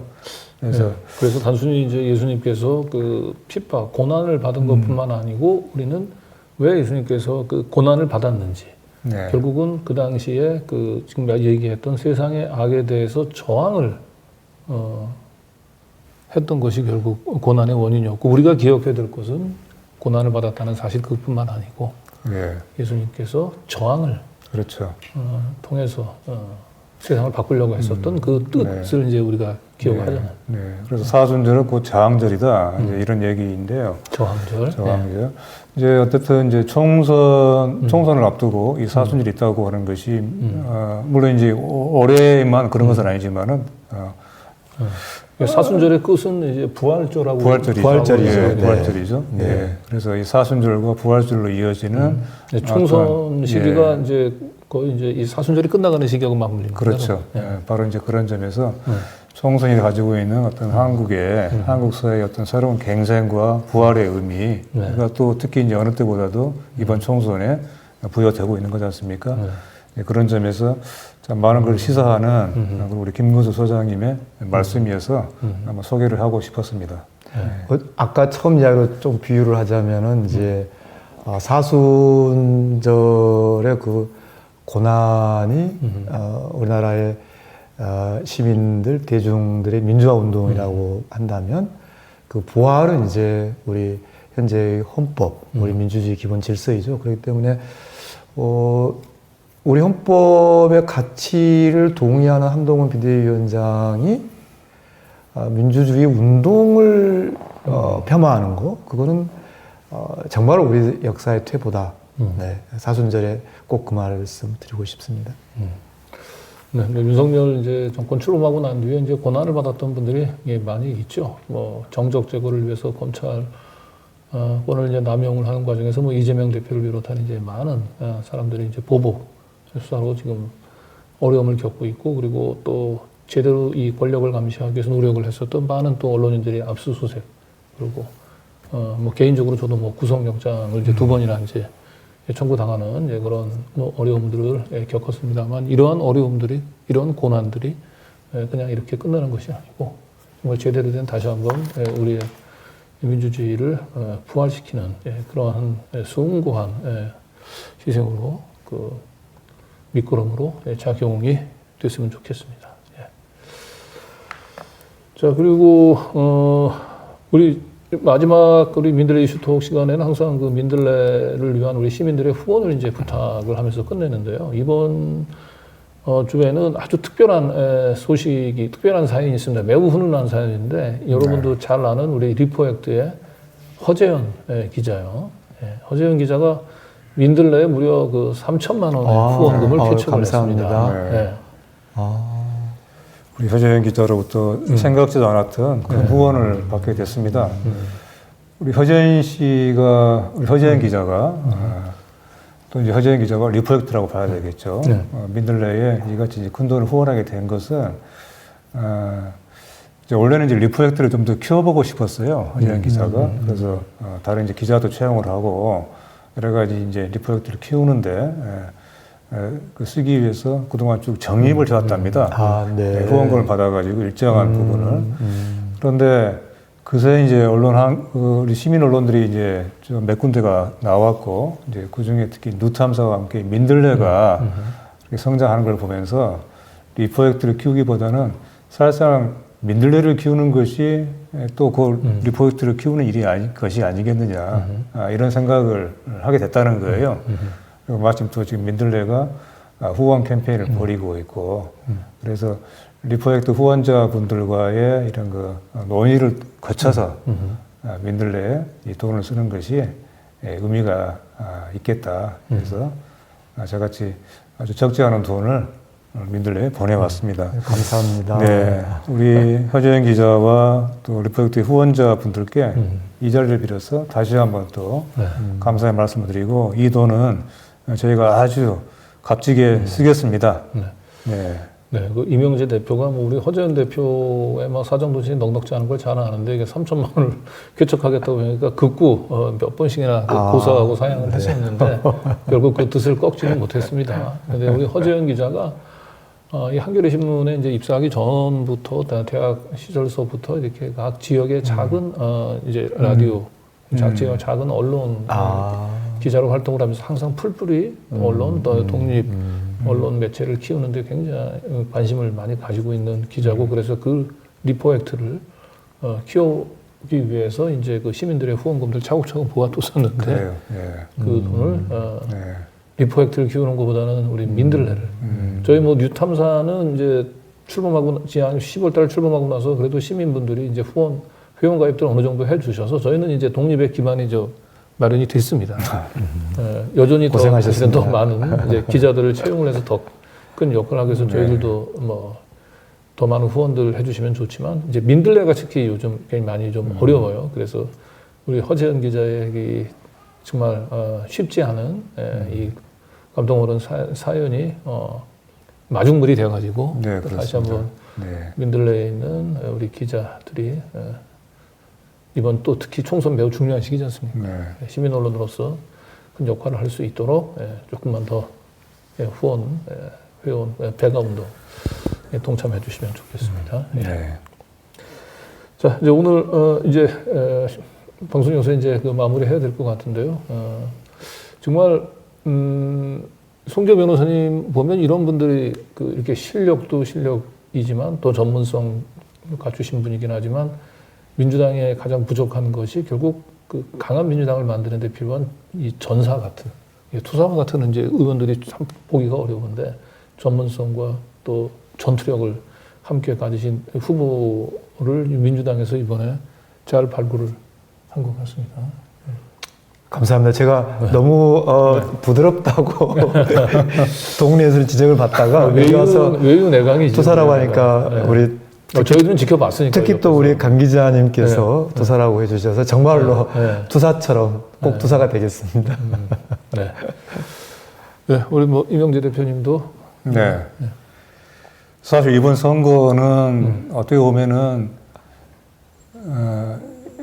그래서 단순히 이제 예수님께서 그 핍박, 고난을 받은 것뿐만 아니고 우리는 왜 예수님께서 그 고난을 받았는지, 결국은 그 당시에 지금 얘기했던 세상의 악에 대해서 저항을 했던 것이 결국 고난의 원인이었고, 우리가 기억해야 될 것은 고난을 받았다는 사실 그것뿐만 아니고 예수님께서 저항을 통해서 세상을 바꾸려고 했었던 그 뜻을 이제 우리가 기억하잖아요. 그래서 사순절은 곧 저항절이다. 이제 이런 얘기인데요. 저항절. 이제 어쨌든 이제 총선을 앞두고 이 사순절이 있다고 하는 것이 물론 이제 올해만 그런 것은 아니지만은 사순절의 끝은 이제 부활절하고 부활절이죠. 그래서 이 사순절과 부활절로 이어지는 총선 시기가 이제 거의 이제 이 사순절이 끝나가는 시기하고 맞물립니다. 그렇죠. 바로 이제 그런 점에서 총선이 가지고 있는 어떤 한국 사회의 어떤 새로운 갱생과 부활의 의미가 또 특히 이제 어느 때보다도 이번 총선에 부여되고 있는 거지 않습니까? 그런 점에서 참 많은 걸 시사하는 우리 김문수 소장님의 말씀이어서 한번 소개를 하고 싶었습니다. 아까 처음 이야기로 좀 비유를 하자면은 이제 사순절의 그 고난이 우리나라의 시민들, 대중들의 민주화 운동이라고 한다면, 그 부활은 이제 우리 현재의 헌법, 우리 민주주의 기본 질서이죠. 그렇기 때문에 우리 헌법의 가치를 동의하는 한동훈 비대위원장이 민주주의 운동을 폄하하는 거, 그거는 정말 우리 역사의 퇴보다. 네, 사순절에 꼭 그 말씀 드리고 싶습니다. 네, 윤석열 이제 정권 출범하고 난 뒤에 이제 고난을 받았던 분들이 많이 있죠. 뭐 정적 제거를 위해서 검찰 권을 이제 남용을 하는 과정에서 뭐 이재명 대표를 비롯한 이제 많은 사람들이 이제 보복 수사로 지금 어려움을 겪고 있고, 그리고 또 제대로 이 권력을 감시하기 위해서 노력을 했었던 많은 또 언론인들이 압수수색, 그리고 뭐 개인적으로 저도 뭐 구속영장을 이제 2번이나 이제 청구당하는 이제 그런 뭐 어려움들을 겪었습니다만, 이러한 어려움들이, 이러한 고난들이 그냥 이렇게 끝나는 것이 아니고 정말 제대로 된 다시 한번 우리의 민주주의를 부활시키는 그러한 숭고한 희생으로 그 밑거름으로 작용이 됐으면 좋겠습니다. 자, 그리고 우리 마지막 우리 민들레 이슈톡 시간에는 항상 그 민들레를 위한 우리 시민들의 후원을 이제 부탁을 하면서 끝내는데요. 이번 주에는 아주 특별한 소식이, 특별한 사연이 있습니다. 매우 훈훈한 사연인데, 여러분도 잘 아는 우리 리포액트의 허재현 기자요. 허재현 기자가 민들레에 무려 그 3천만 원의 후원금을 개척을 감사합니다. 했습니다. 우리 허재현 기자로부터 생각지도 않았던 그 후원을 받게 됐습니다. 우리 허재현 씨가, 우리 허재현 기자가, 또 이제 허재현 기자가 리프렉트라고 봐야 되겠죠. 민들레에 이같이 큰 돈을 후원하게 된 것은, 이제 원래는 이제 리프렉트를 좀 더 키워보고 싶었어요. 허재현 기자가. 그래서 다른 이제 기자도 채용을 하고 여러 가지 이제 리프렉트를 키우는데, 그 쓰기 위해서 그동안 쭉 적립을 해왔답니다. 후원금을 받아가지고 일정한 부분을. 그런데 그새 이제 우리 시민 언론들이 이제 좀 몇 군데가 나왔고, 이제 그 중에 특히 누탐사와 함께 민들레가 성장하는 걸 보면서 이 프로젝트를 키우기보다는 사실상 민들레를 키우는 것이 또 그 리포트를 키우는 것이 아니겠느냐, 이런 생각을 하게 됐다는 거예요. 그리고 마침 또 지금 민들레가 후원 캠페인을 벌이고 있고, 그래서 리프렉트 후원자분들과의 이런 그 논의를 거쳐서 민들레에 이 돈을 쓰는 것이 의미가 있겠다. 그래서 저같이 아주 적지 않은 돈을 민들레에 보내왔습니다. 감사합니다. 네, 우리 허재현 기자와 또 리프렉트 후원자분들께 이 자리를 빌어서 다시 한번 또 감사의 말씀을 드리고, 이 돈은 저희가 아주 값지게 쓰겠습니다. 네, 그 이명재 대표가 뭐 우리 허재현 대표의 막 사정도시 넉넉지 않은 걸 잘 아는데, 이게 3천만 원을 개척하겠다고 하니까 극구 몇 번씩이나 고사하고 사양을 했었는데 결국 그 뜻을 꺾지는 못했습니다. 근데 우리 허재현 기자가 이 한겨레 신문에 이제 입사하기 전부터, 대학 시절서부터 이렇게 각 지역의 작은 이제 라디오, 작은 언론 기자로 활동을 하면서 항상 풀뿌리 언론, 또 독립 언론 매체를 키우는데 굉장히 관심을 많이 가지고 있는 기자고, 그래서 그 리포액트를 키우기 위해서 이제 그 시민들의 후원금들 차곡차곡 모아뒀었는데, 그 돈을 리포액트를 키우는 것보다는 우리 민들레를, 저희 뭐 뉴탐사는 이제 출범하고 한 10월달 출범하고 나서 그래도 시민분들이 이제 회원 가입들 어느 정도 해주셔서 저희는 이제 독립의 기반이 마련이 됐습니다. 여전히 고생하셨습니다. 더 많은 이제 기자들을 채용을 해서 더 큰 역할을 하기 위해서 저희들도 뭐 더 많은 후원들 해주시면 좋지만, 이제 민들레가 특히 요즘 굉장히 많이 좀 어려워요. 그래서 우리 허재현 기자의 이 정말 쉽지 않은 이 감동 어른 사연이 마중물이 되어가지고 다시 한번 민들레에 있는 우리 기자들이 이번 또 특히 총선 매우 중요한 시기지 않습니까? 시민 언론으로서 큰 역할을 할 수 있도록 조금만 더 회원 배가 운동 동참해 주시면 좋겠습니다. 자, 이제 오늘 이제 방송 여기서 이제 그 마무리해야 될 것 같은데요. 정말 송재 변호사님 보면 이런 분들이 이렇게 실력도 실력이지만 또 전문성 갖추신 분이긴 하지만, 민주당의 가장 부족한 것이 결국 그 강한 민주당을 만드는 데 필요한 이 전사 같은, 투사와 같은 이제 의원들이 참 보기가 어려운데, 전문성과 또 전투력을 함께 가지신 후보를 민주당에서 이번에 잘 발굴을 한 것 같습니다. 감사합니다. 제가 너무 부드럽다고 동네에서 지적을 받다가 여기 와서 외유 내강이죠. 투사라고 하니까 네. 우리 저희들은 지켜봤으니까. 특히 또 우리 강 기자님께서 투사라고 해주셔서 정말로 투사처럼 꼭 투사가 되겠습니다. 네. 네, 우리 뭐 이명재 대표님도 네. 사실 이번 선거는 어떻게 보면은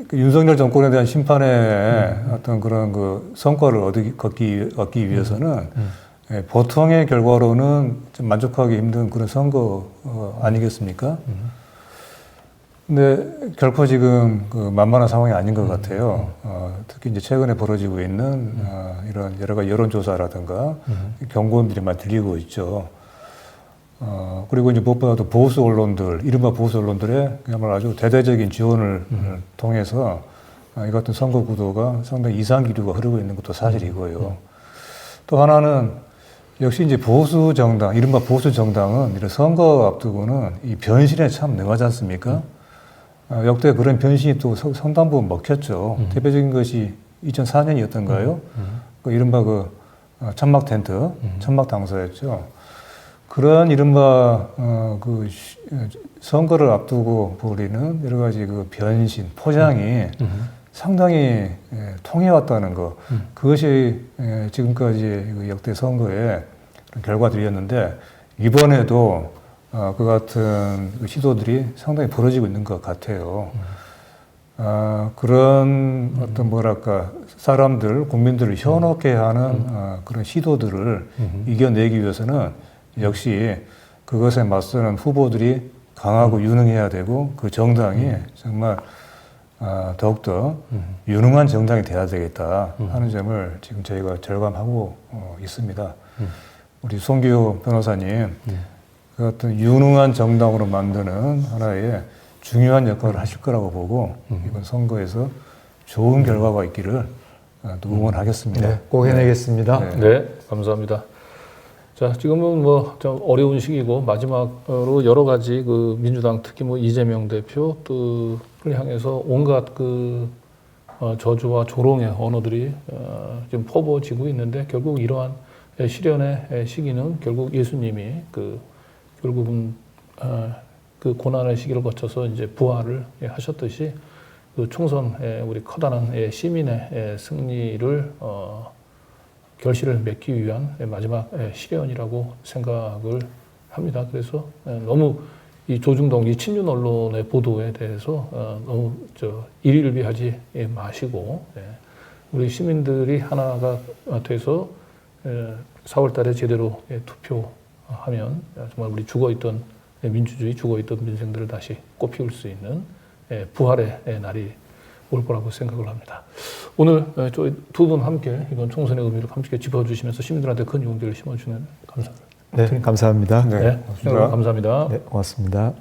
그 윤석열 정권에 대한 심판의 어떤 그런 그 성과를 얻기 위해서는 보통의 결과로는 좀 만족하기 힘든 그런 선거 아니겠습니까? 근데 결코 지금 그 만만한 상황이 아닌 것 같아요. 특히 이제 최근에 벌어지고 있는 이런 여러 가지 여론조사라든가 경고음들이 많이 들리고 있죠. 그리고 이제 무엇보다도 보수 언론들, 이른바 보수 언론들의 그야말로 아주 대대적인 지원을 통해서 이 같은 선거 구도가 상당히 이상 기류가 흐르고 있는 것도 사실이고요. 또 하나는 역시 이제 보수 정당, 이른바 보수 정당은 이런 선거 앞두고는 이 변신에 참 능하지 않습니까? 역대 그런 변신이 또 상당 부분 먹혔죠. 대표적인 것이 2004년이었던가요? 그 이른바 그 천막 텐트, 천막 당사였죠. 그런 이른바 그 선거를 앞두고 벌이는 여러 가지 그 변신, 포장이 상당히 통해왔다는 것. 그것이 지금까지 그 역대 선거의 결과들이었는데 이번에도 그 같은 시도들이 상당히 벌어지고 있는 것 같아요. 그런 어떤 뭐랄까 사람들, 국민들을 현혹해 하는 그런 시도들을 이겨내기 위해서는 역시 그것에 맞서는 후보들이 강하고 유능해야 되고 그 정당이 정말 더욱더 유능한 정당이 돼야 되겠다 하는 점을 지금 저희가 절감하고 있습니다. 우리 송기호 변호사님 그 같은 유능한 정당으로 만드는 하나의 중요한 역할을 하실 거라고 보고 이번 선거에서 좋은 결과가 있기를 또 응원하겠습니다. 네, 꼭 해내겠습니다. 네. 네, 감사합니다. 자, 지금은 뭐 좀 어려운 시기고 마지막으로 여러 가지 그 민주당 특히 뭐 이재명 대표 또를 향해서 온갖 그 저주와 조롱의 언어들이 지금 퍼부어지고 있는데 결국 이러한 시련의 시기는 결국 예수님이 결국은 그 고난의 시기를 거쳐서 이제 부활을 하셨듯이 그 총선의 우리 커다란 시민의 승리를 결실을 맺기 위한 마지막 시련이라고 생각을 합니다. 그래서 너무 이 조중동 이 친윤 언론의 보도에 대해서 너무 일일비하지 마시고 우리 시민들이 하나가 돼서 4월달에 제대로 투표하면 정말 우리 죽어있던 민주주의, 죽어있던 민생들을 다시 꽃피울 수 있는 부활의 날이 올 거라고 생각을 합니다. 오늘 저희 두 분 함께 이번 총선의 의미를 함께 짚어주시면서 시민들한테 큰 용기를 심어주는 감사합니다. 네, 감사합니다. 네, 감사합니다. 네, 고맙습니다.